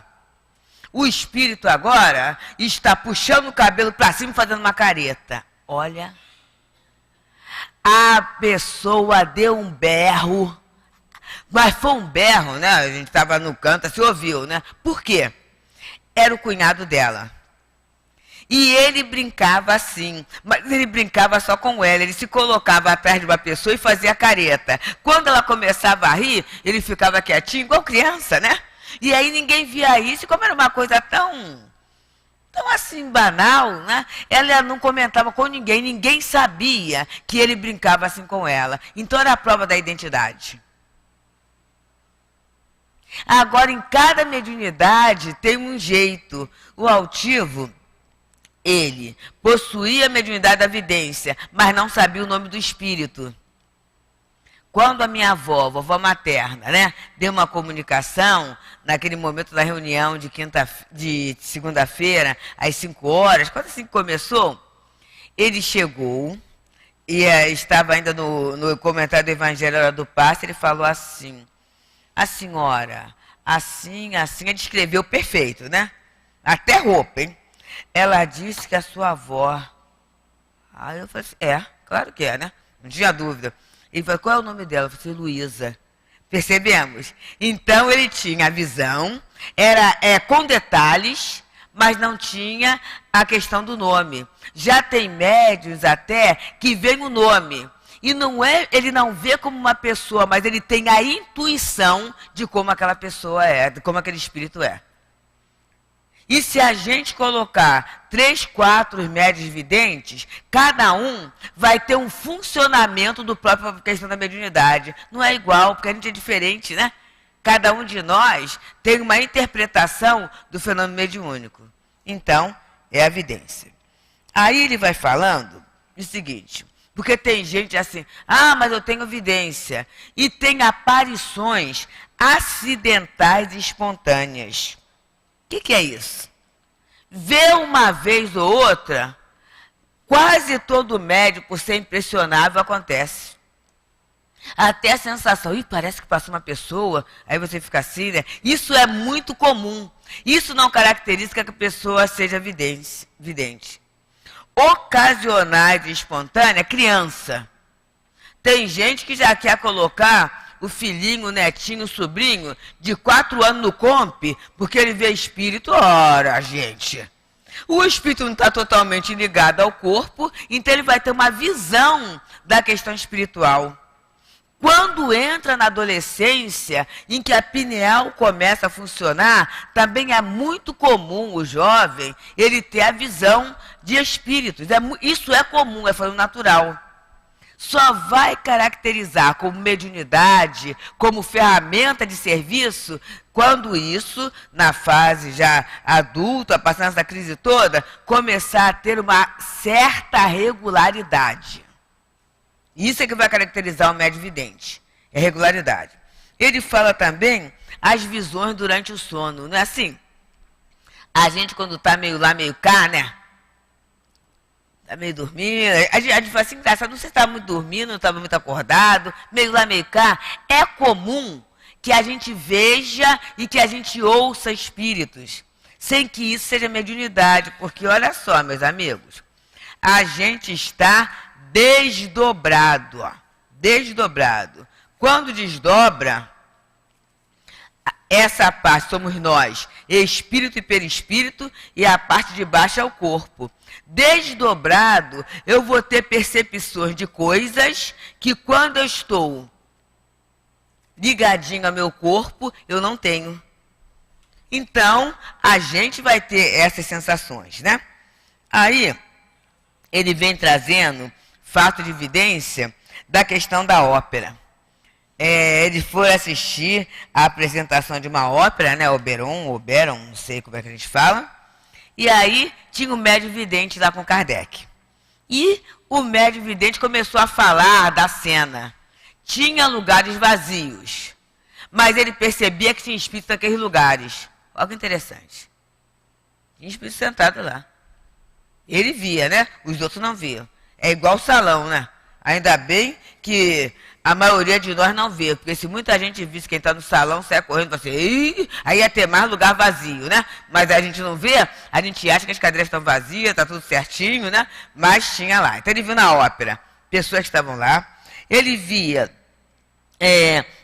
O espírito agora está puxando o cabelo para cima e fazendo uma careta. Olha, a pessoa deu um berro, mas foi um berro, né? A gente estava no canto, se ouviu, né? Por quê? Era o cunhado dela. E ele brincava assim, mas ele brincava só com ela, ele se colocava atrás de uma pessoa e fazia careta. Quando ela começava a rir, ele ficava quietinho, igual criança, né? E aí ninguém via isso, como era uma coisa tão assim banal, né? Ela não comentava com ninguém, ninguém sabia que ele brincava assim com ela. Então era a prova da identidade. Agora, em cada mediunidade tem um jeito. O altivo, ele possuía a mediunidade da vidência, mas não sabia o nome do espírito. Quando a minha avó, vovó materna, né, deu uma comunicação, naquele momento da reunião de segunda-feira, às 5 horas, quando assim começou, ele chegou, e estava ainda no comentário do Evangelho do Passe, ele falou assim, a senhora, assim, ele descreveu perfeito, né? Até roupa, hein? Ela disse que a sua avó... Aí eu falei assim, claro que é, né? Não tinha dúvida. Ele falou, qual é o nome dela? Eu falei, Luísa. Percebemos? Então ele tinha a visão, era com detalhes, mas não tinha a questão do nome. Já tem médiuns até que vem o nome. E ele não vê como uma pessoa, mas ele tem a intuição de como aquela pessoa é, de como aquele espírito é. E se a gente colocar 3, 4 médiuns videntes, cada um vai ter um funcionamento do próprio questão da mediunidade. Não é igual, porque a gente é diferente, né? Cada um de nós tem uma interpretação do fenômeno mediúnico. Então, é a vidência. Aí ele vai falando o seguinte... Porque tem gente assim, mas eu tenho vidência. E tem aparições acidentais e espontâneas. O que é isso? Vê uma vez ou outra, quase todo médium, por ser impressionável, acontece. Até a sensação, parece que passou uma pessoa, aí você fica assim, né? Isso é muito comum. Isso não caracteriza que a pessoa seja vidente. Ocasionais e espontânea, criança. Tem gente que já quer colocar o filhinho, o netinho, o sobrinho de 4 anos no comp, porque ele vê espírito. Ora, gente, o espírito não está totalmente ligado ao corpo, então ele vai ter uma visão da questão espiritual. Quando entra na adolescência, em que a pineal começa a funcionar, também é muito comum o jovem ele ter a visão de espíritos. Isso é comum, é fenômeno natural. Só vai caracterizar como mediunidade, como ferramenta de serviço, quando isso, na fase já adulta, passando essa crise toda, começar a ter uma certa regularidade. Isso é que vai caracterizar o médium vidente, é regularidade. Ele fala também as visões durante o sono, não é assim? A gente quando está meio lá, meio cá, né? Está meio dormindo, a gente fala assim, engraçado, não sei se estava muito dormindo, não estava muito acordado, meio lá, meio cá. É comum que a gente veja e que a gente ouça espíritos, sem que isso seja mediunidade, porque olha só, meus amigos, a gente está desdobrado, ó, desdobrado. Quando desdobra, essa parte somos nós, espírito e perispírito, e a parte de baixo é o corpo. Desdobrado, eu vou ter percepções de coisas que quando eu estou ligadinho ao meu corpo, eu não tenho. Então, a gente vai ter essas sensações, né? Aí, ele vem trazendo fato de evidência da questão da ópera. Ele foi assistir a apresentação de uma ópera, né? Oberon, não sei como é que a gente fala. E aí, tinha o médium vidente lá com Kardec. E o médium vidente começou a falar da cena. Tinha lugares vazios, mas ele percebia que tinha espírito naqueles lugares. Olha que interessante. Tinha espírito sentado lá. Ele via, né? Os outros não viam. É igual o salão, né? Ainda bem que a maioria de nós não vê, porque se muita gente visse quem está no salão, sai correndo, vai ser, aí ia ter mais lugar vazio, né? Mas a gente não vê, a gente acha que as cadeiras estão vazias, está tudo certinho, né? Mas tinha lá. Então ele viu na ópera pessoas que estavam lá. Ele via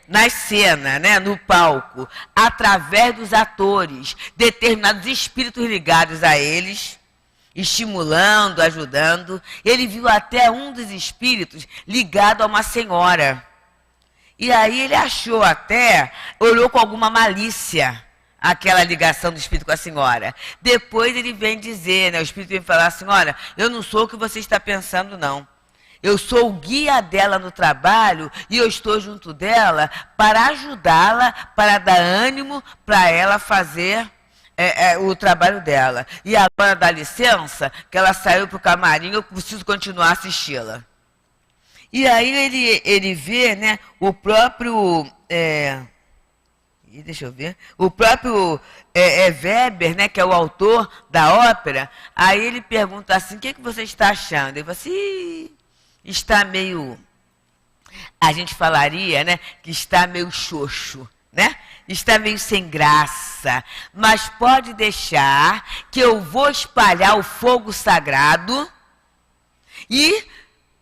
na cena, né, no palco, através dos atores, determinados espíritos ligados a eles, estimulando, ajudando. Ele viu até um dos espíritos ligado a uma senhora. E aí ele achou até, olhou com alguma malícia aquela ligação do espírito com a senhora. Depois ele vem dizer, né, o espírito vem falar, senhora, eu não sou o que você está pensando, não. Eu sou o guia dela no trabalho e eu estou junto dela para ajudá-la, para dar ânimo para ela fazer o trabalho dela. E agora dá licença, que ela saiu para o camarim, eu preciso continuar a assisti-la. E aí ele vê, né, o próprio... deixa eu ver. O próprio Weber, né, que é o autor da ópera, aí ele pergunta assim, o que você está achando? Ele fala assim, está meio... A gente falaria, né, que está meio xoxo, né? Está meio sem graça, mas pode deixar que eu vou espalhar o fogo sagrado e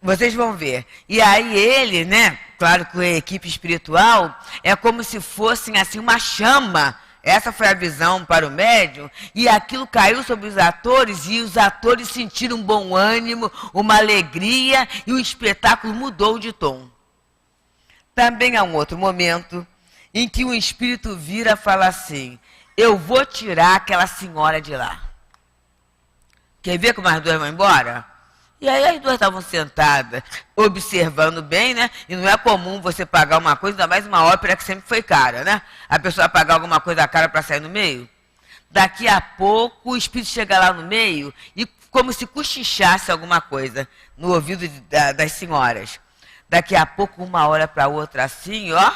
vocês vão ver. E aí ele, né, claro que a equipe espiritual é como se fossem assim uma chama. Essa foi a visão para o médium, e aquilo caiu sobre os atores, e os atores sentiram um bom ânimo, uma alegria, e o espetáculo mudou de tom. Também há um outro momento em que um espírito vira e fala assim, eu vou tirar aquela senhora de lá. Quer ver como as duas vão embora? E aí as duas estavam sentadas, observando bem, né? E não é comum você pagar uma coisa, ainda mais uma ópera que sempre foi cara, né? A pessoa pagar alguma coisa cara para sair no meio. Daqui a pouco o espírito chega lá no meio e como se cochichasse alguma coisa no ouvido das senhoras. Daqui a pouco, uma hora para outra assim, ó,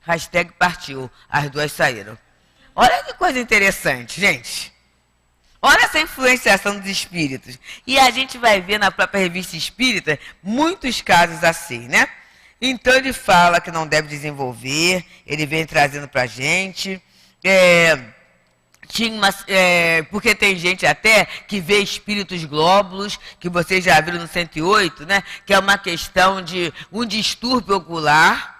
hashtag partiu, as duas saíram. Olha que coisa interessante, gente. Olha essa influenciação dos espíritos. E a gente vai ver na própria revista espírita muitos casos assim, né? Então ele fala que não deve desenvolver, ele vem trazendo para a gente. Porque tem gente até que vê espíritos glóbulos, que vocês já viram no 108, né? Que é uma questão de um distúrbio ocular.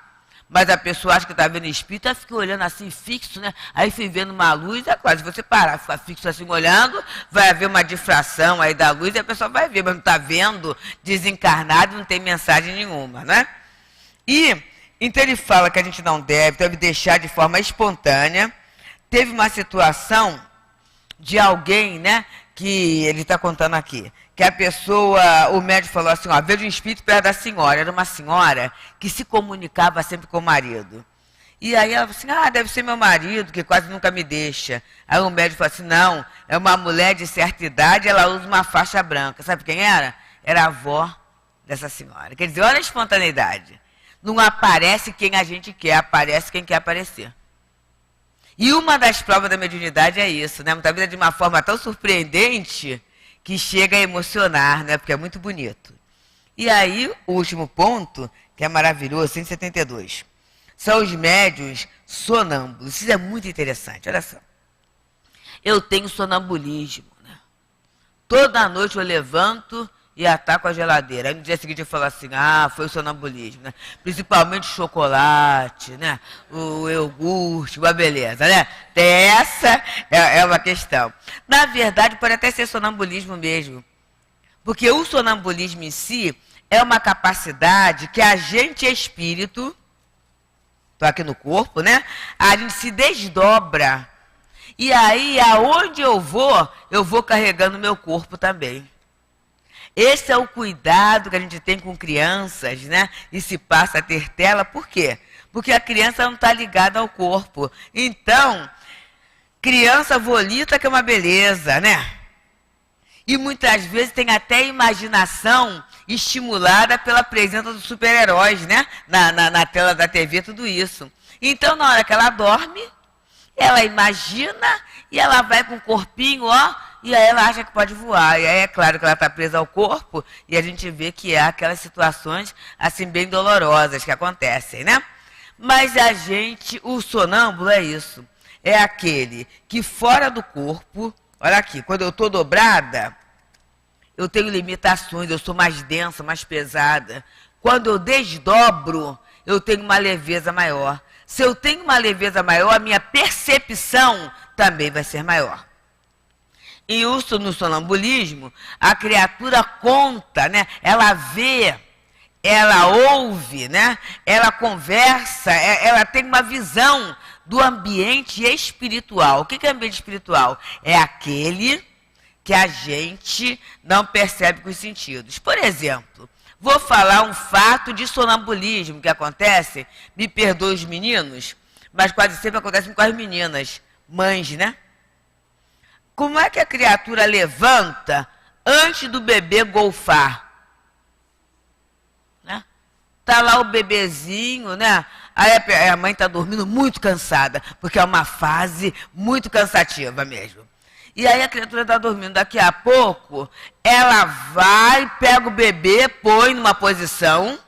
Mas a pessoa acha que está vendo espírito, ela fica olhando assim, fixo, né? Aí fica vendo uma luz, é quase, se você parar, ficar fixo assim olhando, vai haver uma difração aí da luz e a pessoa vai ver, mas não está vendo, desencarnado, não tem mensagem nenhuma, né? E, então ele fala que a gente não deve deixar de forma espontânea. Teve uma situação de alguém, né, que ele está contando aqui, que a pessoa, o médico falou assim, ó, vejo um espírito perto da senhora. Era uma senhora que se comunicava sempre com o marido. E aí ela falou assim, deve ser meu marido, que quase nunca me deixa. Aí o médico falou assim, não, é uma mulher de certa idade, ela usa uma faixa branca. Sabe quem era? Era a avó dessa senhora. Quer dizer, olha a espontaneidade. Não aparece quem a gente quer, aparece quem quer aparecer. E uma das provas da mediunidade é isso, né? Muitas vezes de uma forma tão surpreendente que chega a emocionar, né? Porque é muito bonito. E aí, o último ponto, que é maravilhoso, 172, são os médiuns sonâmbulos. Isso é muito interessante, olha só. Eu tenho sonambulismo, né? Toda noite eu levanto e ataco a geladeira. Aí no dia seguinte eu falo assim, foi o sonambulismo, né? Principalmente o chocolate, né? O iogurte, uma beleza, né? Essa é uma questão. Na verdade, pode até ser sonambulismo mesmo. Porque o sonambulismo em si é uma capacidade que a gente espírito, estou aqui no corpo, né? A gente se desdobra E aí, aonde eu vou carregando o meu corpo também. Esse é o cuidado que a gente tem com crianças, né? E se passa a ter tela, por quê? Porque a criança não está ligada ao corpo. Então, criança volita que é uma beleza, né? E muitas vezes tem até imaginação estimulada pela presença dos super-heróis, né? Na tela da TV, tudo isso. Então, na hora que ela dorme, ela imagina e ela vai com o corpinho, ó, e aí ela acha que pode voar. E aí é claro que ela está presa ao corpo e a gente vê que há aquelas situações, assim, bem dolorosas que acontecem, né? Mas o sonâmbulo é isso. É aquele que fora do corpo, olha aqui, quando eu estou dobrada, eu tenho limitações, eu sou mais densa, mais pesada. Quando eu desdobro, eu tenho uma leveza maior. Se eu tenho uma leveza maior, a minha percepção também vai ser maior. E no sonambulismo, a criatura conta, né? Ela vê, ela ouve, né? Ela conversa, ela tem uma visão do ambiente espiritual. O que é ambiente espiritual? É aquele que a gente não percebe com os sentidos. Por exemplo, vou falar um fato de sonambulismo que acontece, me perdoe os meninos, mas quase sempre acontece com as meninas, mães, né? Como é que a criatura levanta antes do bebê golfar? Né? Tá lá o bebezinho, né? Aí a mãe está dormindo muito cansada, porque é uma fase muito cansativa mesmo. E aí a criatura está dormindo. Daqui a pouco, ela vai, pega o bebê, põe numa posição,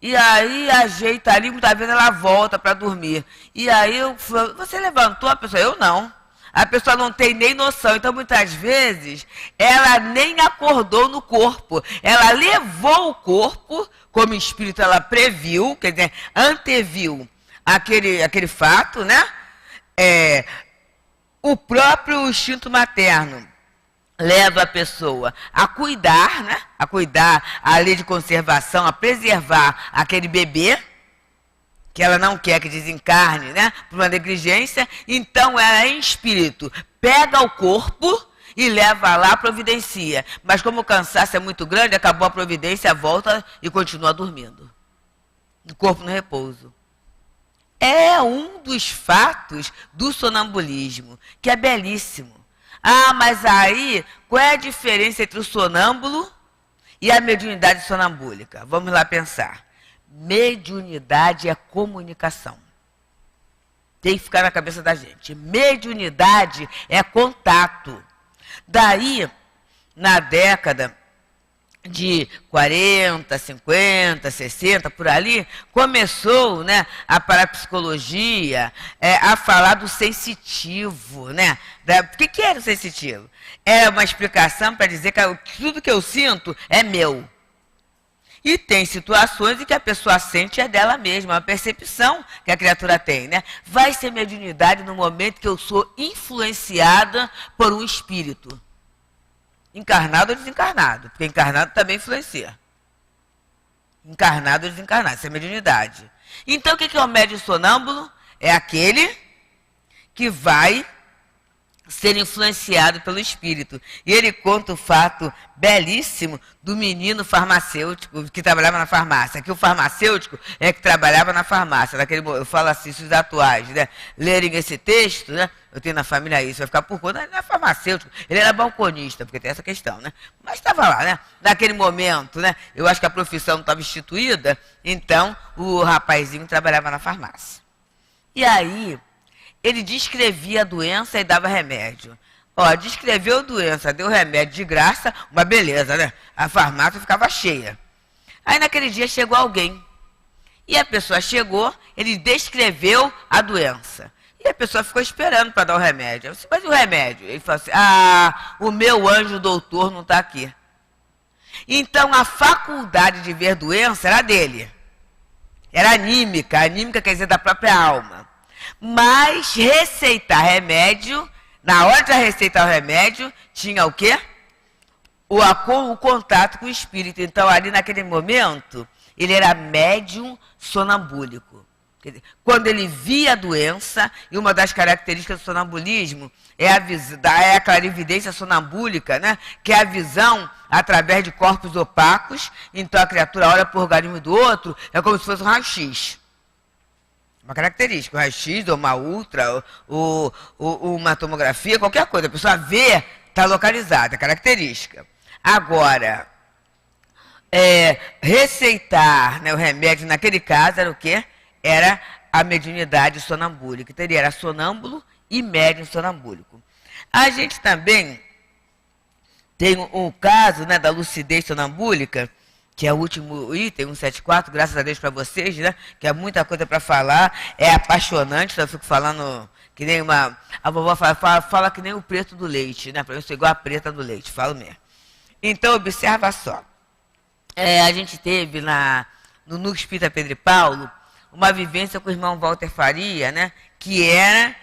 e aí ajeita ali, muitas vezes ela volta para dormir. E aí eu falo, você levantou a pessoa? Eu não. A pessoa não tem nem noção. Então, muitas vezes, ela nem acordou no corpo. Ela levou o corpo, como espírito ela previu, quer dizer, anteviu aquele fato, né? O próprio instinto materno leva a pessoa a cuidar, né? A cuidar, a lei de conservação, a preservar aquele bebê, que ela não quer que desencarne, né? Por uma negligência. Então, ela, em espírito, pega o corpo e leva lá, providencia. Mas como o cansaço é muito grande, acabou a providência, volta e continua dormindo. O corpo no repouso. É um dos fatos do sonambulismo, que é belíssimo. Ah, mas aí, qual é a diferença entre o sonâmbulo e a mediunidade sonambúlica? Vamos lá pensar. Mediunidade é comunicação. Tem que ficar na cabeça da gente. Mediunidade é contato. Daí, na década de 40, 50, 60, por ali, começou, né, a parapsicologia a falar do sensitivo, né? O que era o sensitivo? Era uma explicação para dizer que tudo que eu sinto é meu. E tem situações em que a pessoa sente é dela mesma, uma percepção que a criatura tem, né? Vai ser mediunidade no momento que eu sou influenciada por um espírito. Encarnado ou desencarnado, porque encarnado também influencia. Encarnado ou desencarnado, isso é mediunidade. Então, o que é o médium sonâmbulo? É aquele que vai ser influenciado pelo espírito. E ele conta o fato belíssimo do menino farmacêutico que trabalhava na farmácia. Que o farmacêutico é que trabalhava na farmácia. Eu falo assim, se os atuais, né, lerem esse texto, né, eu tenho na família isso, vai ficar por conta, ele não é farmacêutico, ele era balconista, porque tem essa questão, né? Mas estava lá, né? Naquele momento, né, eu acho que a profissão não estava instituída, então o rapazinho trabalhava na farmácia. E aí, ele descrevia a doença e dava remédio. Ó, descreveu a doença, deu remédio de graça, uma beleza, né? A farmácia ficava cheia. Aí naquele dia chegou alguém. E a pessoa chegou, ele descreveu a doença. E a pessoa ficou esperando para dar o remédio. Eu disse, mas e o remédio? Ele falou assim, o meu anjo doutor não está aqui. Então a faculdade de ver doença era dele. Era anímica, anímica quer dizer da própria alma. Mas receitar remédio, na hora de receitar o remédio, tinha o quê? O contato com o espírito. Então, ali naquele momento, ele era médium sonambúlico. Quando ele via a doença, e uma das características do sonambulismo é a clarividência sonambúlica, né? Que é a visão através de corpos opacos. Então a criatura olha para o organismo do outro, é como se fosse um raio-x. Uma característica, um raio-x, ou uma ultra, ou uma tomografia, qualquer coisa. A pessoa vê, está localizada, é característica. Agora, receitar, né, o remédio naquele caso era o quê? Era a mediunidade sonambúlica. Então, ele era sonâmbulo e médium sonambúlico. A gente também tem um caso, né, da lucidez sonambúlica, que é o último item, 174, graças a Deus para vocês, né, que é muita coisa para falar, é apaixonante, então eu fico falando que nem uma... A vovó fala que nem o preto do leite, né, para mim eu sou igual a preta do leite, falo mesmo. Então, observa só. A gente teve no Núcleo Espírita Pedro e Paulo uma vivência com o irmão Walter Faria, né, que era,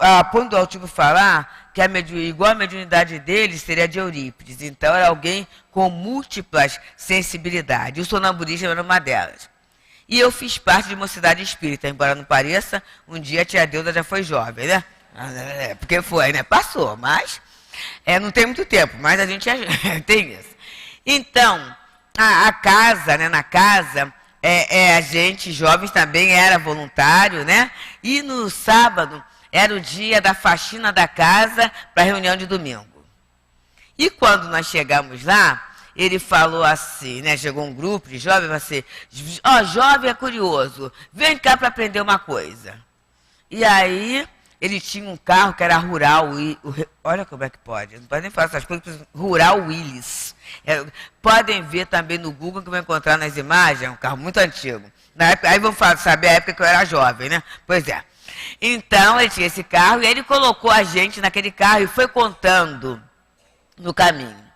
a ponto do Altivo falar, que igual a mediunidade dele seria de Eurípides. Então, era alguém com múltiplas sensibilidades. O sonambulismo era uma delas. E eu fiz parte de Mocidade Espírita, embora não pareça, um dia a tia Deuda já foi jovem, né? Porque foi, né? Passou, mas não tem muito tempo, mas a gente tem isso. Então, a casa, né, na casa, a gente, jovens também, era voluntário, né? E no sábado era o dia da faxina da casa para a reunião de domingo. E quando nós chegamos lá, ele falou assim, né? Chegou um grupo de jovens, assim, jovem é curioso, vem cá para aprender uma coisa. E aí, ele tinha um carro que era Rural, olha como é que pode, não pode nem falar essas coisas, Rural Willys. Podem ver também no Google, que vão encontrar nas imagens, é um carro muito antigo. Na época, aí vão saber a época que eu era jovem, né? Pois é. Então, ele tinha esse carro, e ele colocou a gente naquele carro e foi contando no caminho.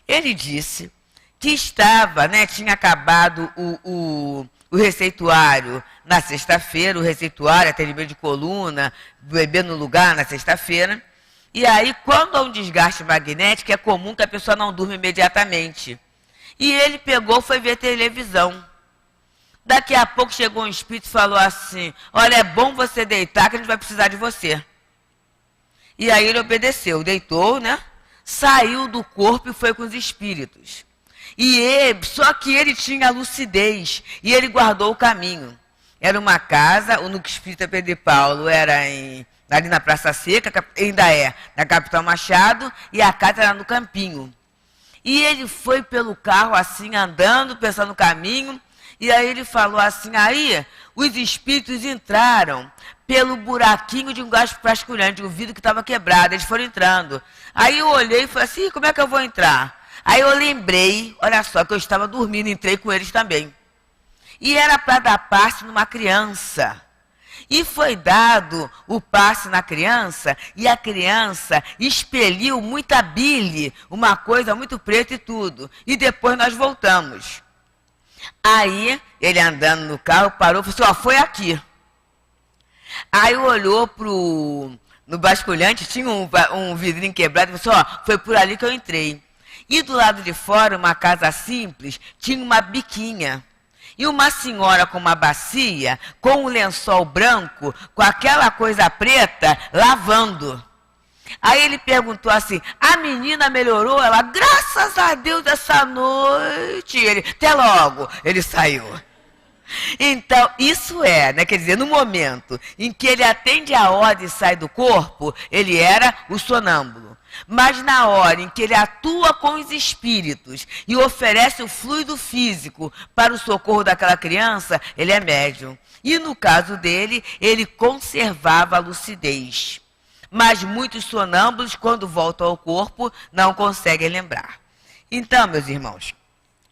Ele disse que estava, né, tinha acabado o receituário na sexta-feira, o receituário, atendimento de coluna, bebê no lugar na sexta-feira. E aí, quando há um desgaste magnético, é comum que a pessoa não durma imediatamente. E ele pegou, foi ver televisão. Daqui a pouco chegou um espírito e falou assim, olha, é bom você deitar que a gente vai precisar de você. E aí ele obedeceu, deitou, né? Saiu do corpo e foi com os espíritos. Só que ele tinha lucidez e ele guardou o caminho. Era uma casa, o Núcleo Espírita Pedro e Paulo era ali na Praça Seca, ainda na Capitão Machado, e a casa era no Campinho. E ele foi pelo carro assim, andando, pensando no caminho, e aí ele falou assim, aí os espíritos entraram pelo buraquinho de um gás vasculhante, o vidro que estava quebrado, eles foram entrando. Aí eu olhei e falei assim, como é que eu vou entrar? Aí eu lembrei, olha só, que eu estava dormindo, entrei com eles também. E era para dar passe numa criança. E foi dado o passe na criança, e a criança expeliu muita bile, uma coisa muito preta e tudo. E depois nós voltamos. Aí, ele andando no carro, parou e falou assim, foi aqui. Aí olhou no basculhante, tinha um vidrinho quebrado, e falou assim, foi por ali que eu entrei. E do lado de fora, uma casa simples, tinha uma biquinha. E uma senhora com uma bacia, com um lençol branco, com aquela coisa preta, lavando. Aí ele perguntou assim, a menina melhorou? Ela, graças a Deus, essa noite. Ele, até logo, ele saiu. Então, isso né? Quer dizer, no momento em que ele atende a ordem e sai do corpo, ele era o sonâmbulo. Mas na hora em que ele atua com os espíritos e oferece o fluido físico para o socorro daquela criança, ele é médium. E no caso dele, ele conservava a lucidez. Mas muitos sonâmbulos, quando voltam ao corpo, não conseguem lembrar. Então, meus irmãos,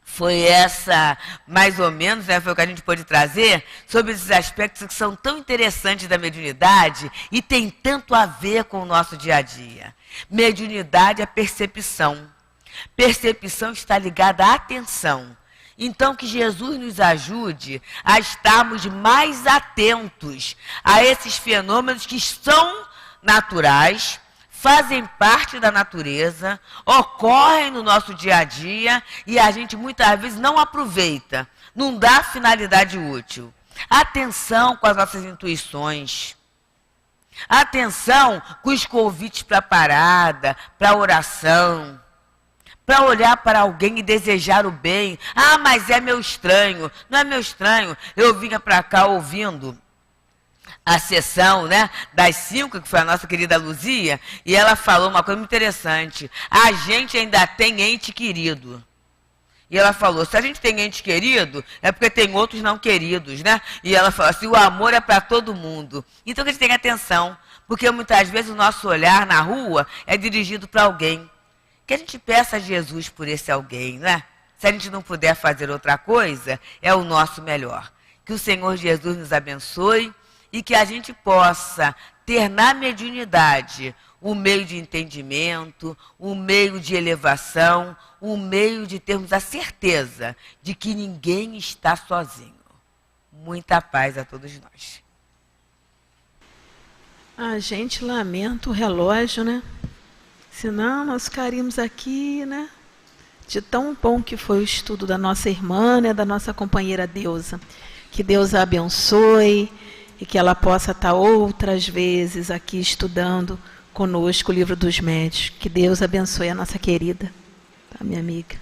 foi essa, mais ou menos, né, foi o que a gente pôde trazer sobre esses aspectos que são tão interessantes da mediunidade e tem tanto a ver com o nosso dia a dia. Mediunidade é percepção. Percepção está ligada à atenção. Então, que Jesus nos ajude a estarmos mais atentos a esses fenômenos que são naturais, fazem parte da natureza, ocorrem no nosso dia a dia e a gente muitas vezes não aproveita, não dá finalidade útil. Atenção com as nossas intuições. Atenção com os convites para parada, para oração. Para olhar para alguém e desejar o bem. Ah, mas é meu estranho. Não é meu estranho. Eu vinha para cá ouvindo a sessão, né, das 5, que foi a nossa querida Luzia, e ela falou uma coisa muito interessante. A gente ainda tem ente querido. E ela falou, se a gente tem ente querido, é porque tem outros não queridos, né? E ela falou assim, o amor é para todo mundo. Então que a gente tenha atenção, porque muitas vezes o nosso olhar na rua é dirigido para alguém. Que a gente peça a Jesus por esse alguém, né? Se a gente não puder fazer outra coisa, é o nosso melhor. Que o Senhor Jesus nos abençoe e que a gente possa ter na mediunidade um meio de entendimento, um meio de elevação, um meio de termos a certeza de que ninguém está sozinho. Muita paz a todos nós. A gente lamenta o relógio, né? Senão nós ficaríamos aqui, né? De tão bom que foi o estudo da nossa irmã, né? Da nossa companheira Deusa. Que Deus a abençoe e que ela possa estar outras vezes aqui estudando conosco o Livro dos Médiuns. Que Deus abençoe a nossa querida, tá, minha amiga?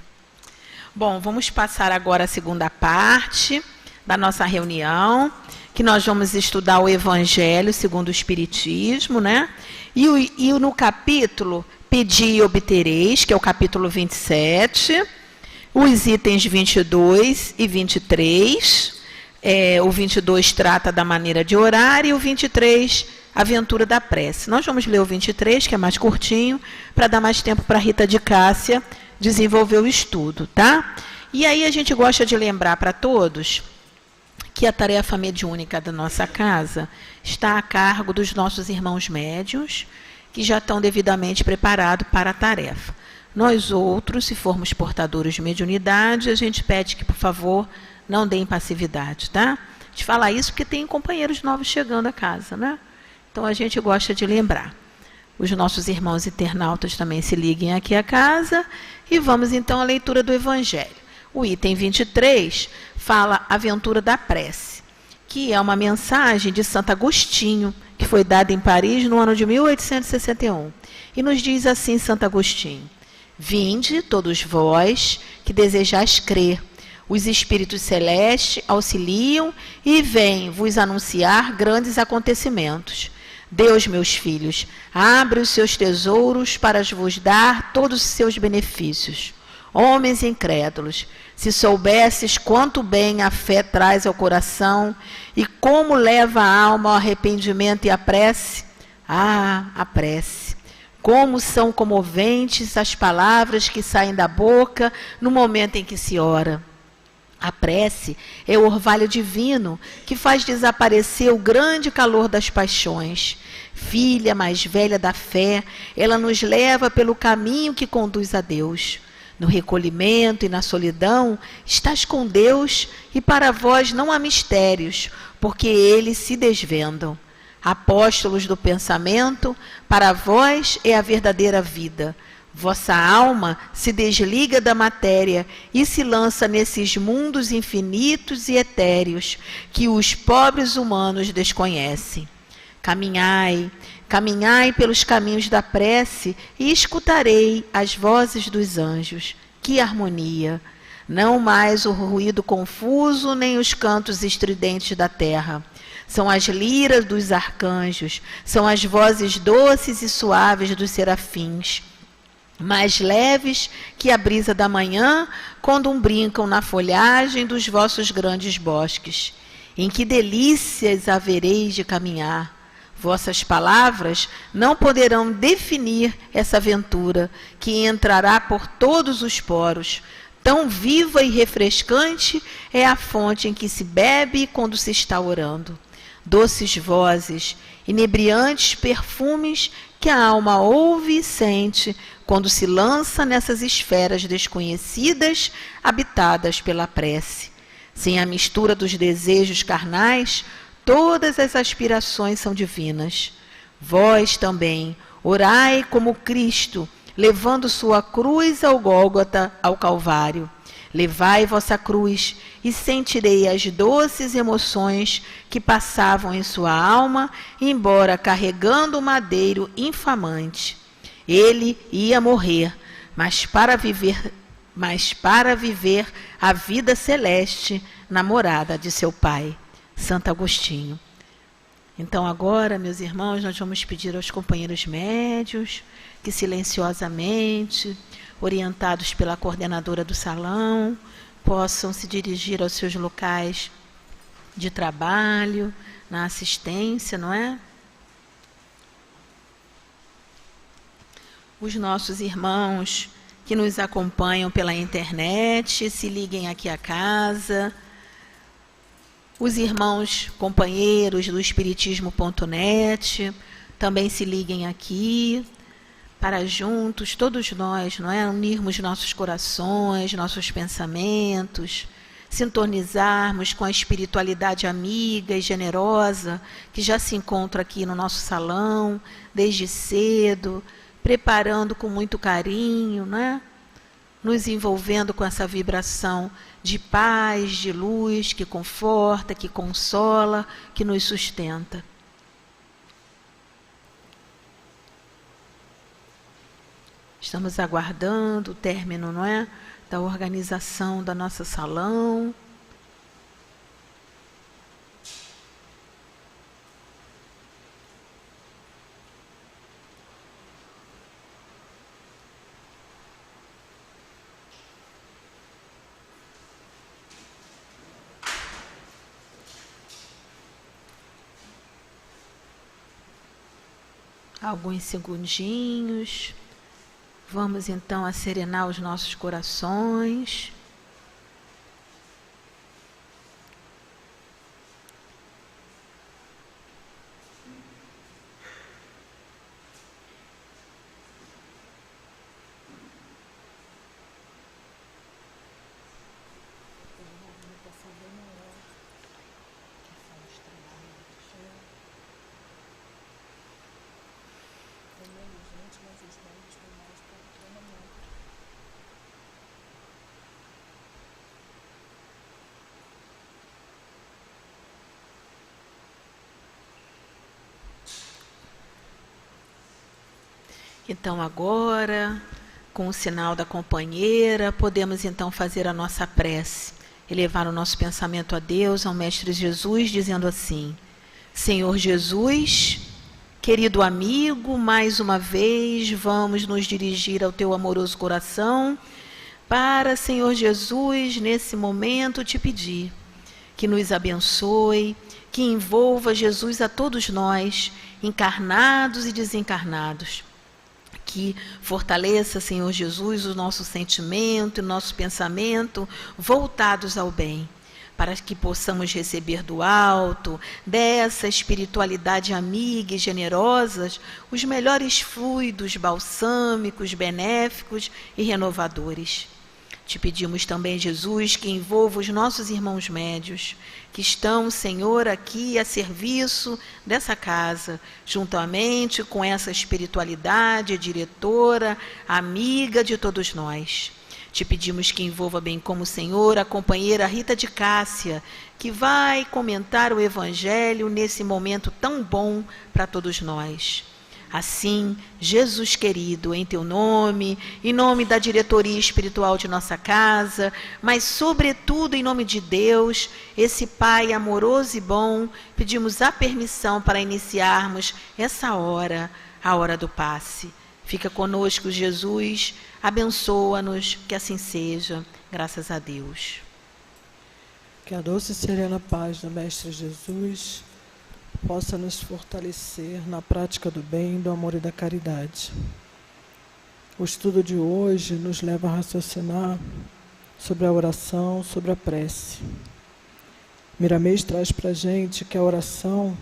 Bom, vamos passar agora a segunda parte da nossa reunião, que nós vamos estudar o Evangelho segundo o Espiritismo, né? E no capítulo Pedi e Obtereis, que é o capítulo 27, os itens 22 e 23, o 22 trata da maneira de orar e o 23, a aventura da prece. Nós vamos ler o 23, que é mais curtinho, para dar mais tempo para a Rita de Cássia desenvolver o estudo, tá? E aí a gente gosta de lembrar para todos que a tarefa mediúnica da nossa casa está a cargo dos nossos irmãos médiuns, que já estão devidamente preparados para a tarefa. Nós outros, se formos portadores de mediunidade, a gente pede que, por favor, não deem passividade, tá? A gente fala isso porque tem companheiros novos chegando à casa, né? Então a gente gosta de lembrar. Os nossos irmãos internautas também se liguem aqui à casa e vamos então à leitura do Evangelho. O item 23 fala Aventura da Prece, que é uma mensagem de Santo Agostinho, que foi dada em Paris no ano de 1861. E nos diz assim Santo Agostinho: vinde, todos vós, que desejais crer, os espíritos celestes auxiliam e vêm vos anunciar grandes acontecimentos. Deus, meus filhos, abre os seus tesouros para vos dar todos os seus benefícios. Homens incrédulos, se soubesses quanto bem a fé traz ao coração e como leva a alma ao arrependimento e à prece, a prece. Como são comoventes as palavras que saem da boca no momento em que se ora. A prece é o orvalho divino que faz desaparecer o grande calor das paixões. Filha mais velha da fé, ela nos leva pelo caminho que conduz a Deus. No recolhimento e na solidão, estás com Deus e para vós não há mistérios, porque eles se desvendam. Apóstolos do pensamento, para vós é a verdadeira vida. Vossa alma se desliga da matéria e se lança nesses mundos infinitos e etéreos que os pobres humanos desconhecem. Caminhai, caminhai pelos caminhos da prece e escutarei as vozes dos anjos. Que harmonia! Não mais o ruído confuso, nem os cantos estridentes da terra. São as liras dos arcanjos, são as vozes doces e suaves dos serafins, mais leves que a brisa da manhã, quando brincam na folhagem dos vossos grandes bosques. Em que delícias havereis de caminhar! Vossas palavras não poderão definir essa aventura que entrará por todos os poros. Tão viva e refrescante é a fonte em que se bebe quando se está orando. Doces vozes, inebriantes perfumes que a alma ouve e sente quando se lança nessas esferas desconhecidas, habitadas pela prece. Sem a mistura dos desejos carnais, todas as aspirações são divinas. Vós também orai como Cristo, levando sua cruz ao Gólgota, ao Calvário. Levai vossa cruz e sentirei as doces emoções que passavam em sua alma, embora carregando o madeiro infamante. Ele ia morrer, mas para viver a vida celeste na morada de seu Pai. Santo Agostinho. Então agora, meus irmãos, nós vamos pedir aos companheiros médios que silenciosamente, orientados pela coordenadora do salão, possam se dirigir aos seus locais de trabalho, na assistência, não é? Os nossos irmãos que nos acompanham pela internet, se liguem aqui à casa. Os irmãos companheiros do Espiritismo.net também se liguem aqui, para juntos, todos nós, não é? Unirmos nossos corações, nossos pensamentos, sintonizarmos com a espiritualidade amiga e generosa que já se encontra aqui no nosso salão, desde cedo, preparando com muito carinho, né? Nos envolvendo com essa vibração de paz, de luz, que conforta, que consola, que nos sustenta. Estamos aguardando o término, não é? Da organização da nossa salão. Alguns segundinhos. Vamos então acerenar os nossos corações. Então agora, com o sinal da companheira, podemos então fazer a nossa prece, elevar o nosso pensamento a Deus, ao Mestre Jesus, dizendo assim: Senhor Jesus, querido amigo, mais uma vez vamos nos dirigir ao teu amoroso coração para, Senhor Jesus, nesse momento te pedir que nos abençoe, que envolva, Jesus, a todos nós, encarnados e desencarnados. Que fortaleça, Senhor Jesus, o nosso sentimento, o nosso pensamento voltados ao bem, para que possamos receber do alto, dessa espiritualidade amiga e generosa, os melhores fluidos balsâmicos, benéficos e renovadores. Te pedimos também, Jesus, que envolva os nossos irmãos médios, que estão, Senhor, aqui a serviço dessa casa, juntamente com essa espiritualidade diretora, amiga de todos nós. Te pedimos que envolva bem como, Senhor, a companheira Rita de Cássia, que vai comentar o Evangelho nesse momento tão bom para todos nós. Assim, Jesus querido, em teu nome, em nome da diretoria espiritual de nossa casa, mas sobretudo em nome de Deus, esse Pai amoroso e bom, pedimos a permissão para iniciarmos essa hora, a hora do passe. Fica conosco, Jesus, abençoa-nos, que assim seja, graças a Deus. Que a doce e serena paz do Mestre Jesus possa nos fortalecer na prática do bem, do amor e da caridade. O estudo de hoje nos leva a raciocinar sobre a oração, sobre a prece. Miramês traz para a gente que a oração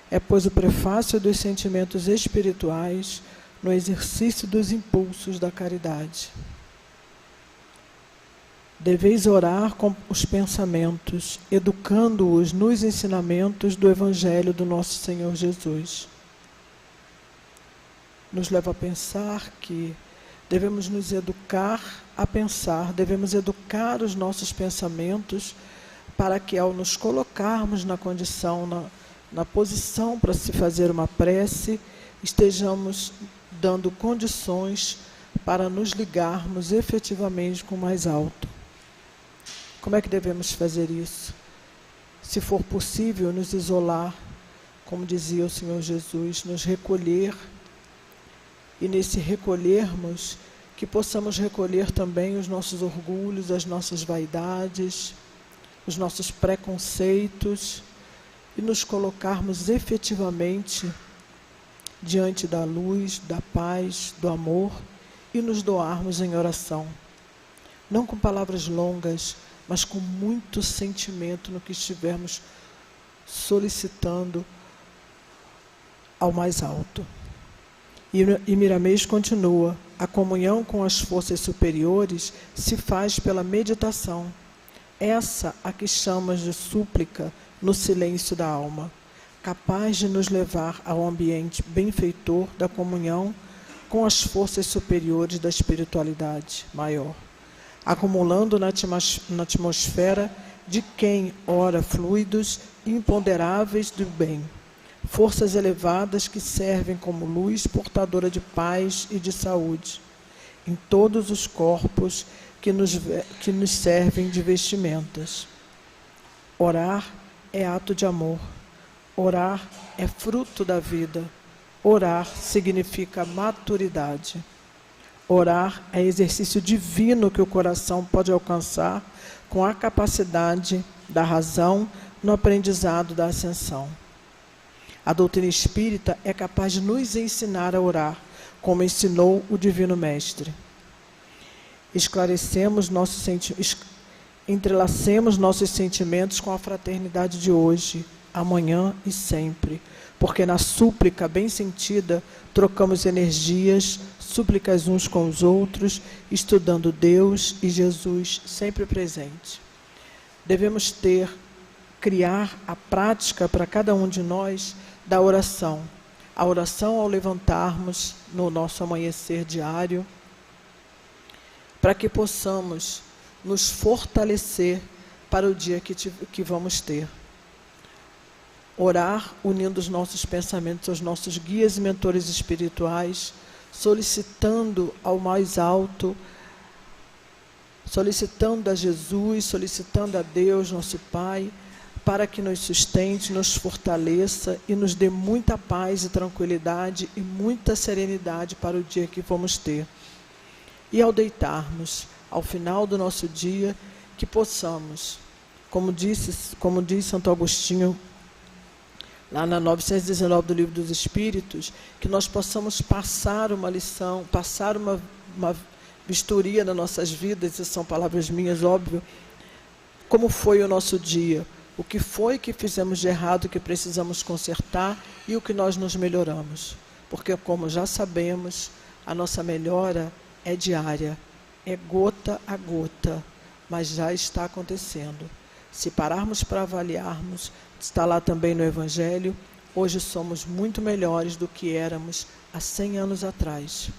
é, pois, o prefácio dos sentimentos espirituais no exercício dos impulsos da caridade. Deveis orar com os pensamentos, educando-os nos ensinamentos do Evangelho do nosso Senhor Jesus. Nos leva a pensar que Devemos nos educar a pensar, devemos educar os nossos pensamentos para que, ao nos colocarmos na condição, na posição para se fazer uma prece, estejamos dando condições para nos ligarmos efetivamente com o mais alto. Como é que devemos fazer isso? Se for possível, nos isolar, como dizia o Senhor Jesus, nos recolher, e nesse recolhermos, que possamos recolher também os nossos orgulhos, as nossas vaidades, os nossos preconceitos, e nos colocarmos efetivamente diante da luz, da paz, do amor, e nos doarmos em oração. Não com palavras longas, mas com muito sentimento no que estivermos solicitando ao mais alto. E Miramês continua: a comunhão com as forças superiores se faz pela meditação. Essa a que chamas de súplica no silêncio da alma, capaz de nos levar ao ambiente benfeitor da comunhão com as forças superiores da espiritualidade maior, acumulando na atmosfera de quem ora fluidos imponderáveis do bem, forças elevadas que servem como luz portadora de paz e de saúde em todos os corpos que nos servem de vestimentas. Orar é ato de amor. Orar é fruto da vida. Orar significa maturidade. Orar é exercício divino que o coração pode alcançar com a capacidade da razão no aprendizado da ascensão. A doutrina espírita é capaz de nos ensinar a orar, como ensinou o Divino Mestre. Entrelacemos nossos sentimentos com a fraternidade de hoje, amanhã e sempre, porque na súplica bem sentida trocamos energias, súplicas uns com os outros, estudando Deus e Jesus sempre presente. Devemos criar a prática para cada um de nós da oração. A oração ao levantarmos no nosso amanhecer diário, para que possamos nos fortalecer para o dia que vamos ter. Orar unindo os nossos pensamentos aos nossos guias e mentores espirituais, solicitando ao mais alto, solicitando a Jesus, solicitando a Deus, nosso Pai, para que nos sustente, nos fortaleça e nos dê muita paz e tranquilidade e muita serenidade para o dia que vamos ter. E ao deitarmos, ao final do nosso dia, que possamos, como diz Santo Agostinho, lá na 919 do Livro dos Espíritos, que nós possamos passar uma lição, passar uma vistoria nas nossas vidas, e são palavras minhas, óbvio, como foi o nosso dia, o que foi que fizemos de errado, que precisamos consertar e o que nós nos melhoramos. Porque, como já sabemos, a nossa melhora é diária, é gota a gota, mas já está acontecendo. Se pararmos para avaliarmos, está lá também no Evangelho, hoje somos muito melhores do que éramos há 100 anos atrás.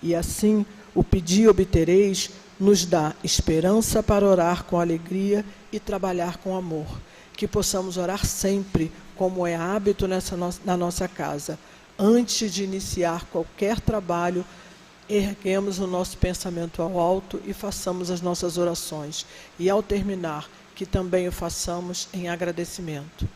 E assim, o pedir obtereis nos dá esperança para orar com alegria e trabalhar com amor. Que possamos orar sempre, como é hábito na nossa casa. Antes de iniciar qualquer trabalho, erguemos o nosso pensamento ao alto e façamos as nossas orações. E ao terminar, que também o façamos em agradecimento.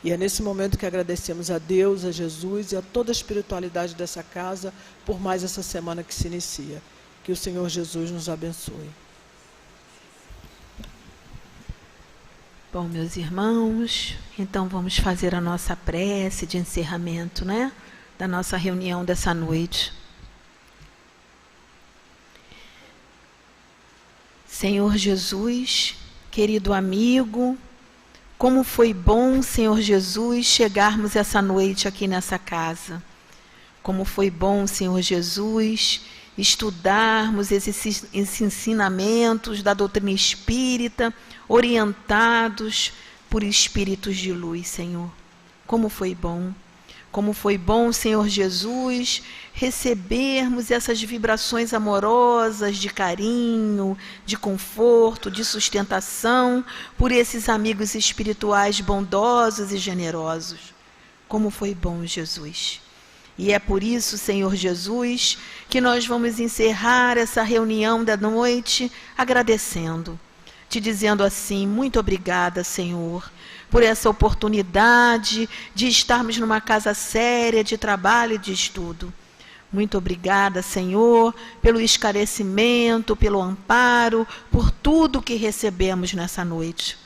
E é nesse momento que agradecemos a Deus, a Jesus e a toda a espiritualidade dessa casa por mais essa semana que se inicia. Que o Senhor Jesus nos abençoe. Bom, meus irmãos, então vamos fazer a nossa prece de encerramento, né? Da nossa reunião dessa noite. Senhor Jesus, querido amigo, como foi bom, Senhor Jesus, chegarmos essa noite aqui nessa casa. Como foi bom, Senhor Jesus, estudarmos esses ensinamentos da doutrina espírita, orientados por espíritos de luz, Senhor. Como foi bom. Como foi bom, Senhor Jesus, recebermos essas vibrações amorosas de carinho, de conforto, de sustentação por esses amigos espirituais bondosos e generosos. Como foi bom, Jesus. E é por isso, Senhor Jesus, que nós vamos encerrar essa reunião da noite agradecendo, te dizendo assim: muito obrigada, Senhor, por essa oportunidade de estarmos numa casa séria de trabalho e de estudo. Muito obrigada, Senhor, pelo esclarecimento, pelo amparo, por tudo que recebemos nessa noite.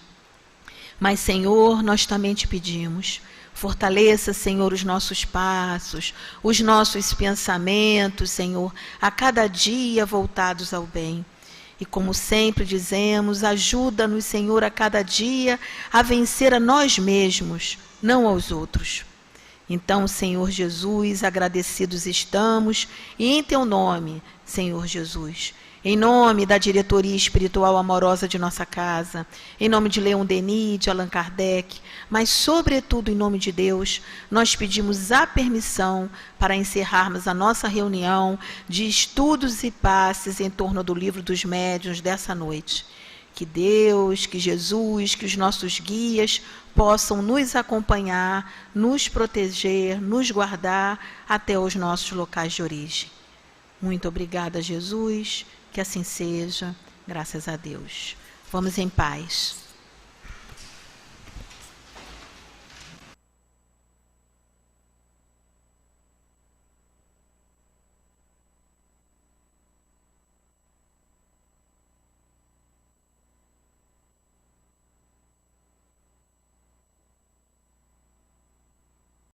Mas, Senhor, nós também te pedimos, fortaleça, Senhor, os nossos passos, os nossos pensamentos, Senhor, a cada dia voltados ao bem. E como sempre dizemos, ajuda-nos, Senhor, a cada dia a vencer a nós mesmos, não aos outros. Então, Senhor Jesus, agradecidos estamos, e em Teu nome, Senhor Jesus, em nome da diretoria espiritual amorosa de nossa casa, em nome de Leon Denis, de Allan Kardec, mas sobretudo em nome de Deus, nós pedimos a permissão para encerrarmos a nossa reunião de estudos e passes em torno do Livro dos Médiuns dessa noite. Que Deus, que Jesus, que os nossos guias possam nos acompanhar, nos proteger, nos guardar até os nossos locais de origem. Muito obrigada, Jesus. Que assim seja, graças a Deus. Vamos em paz.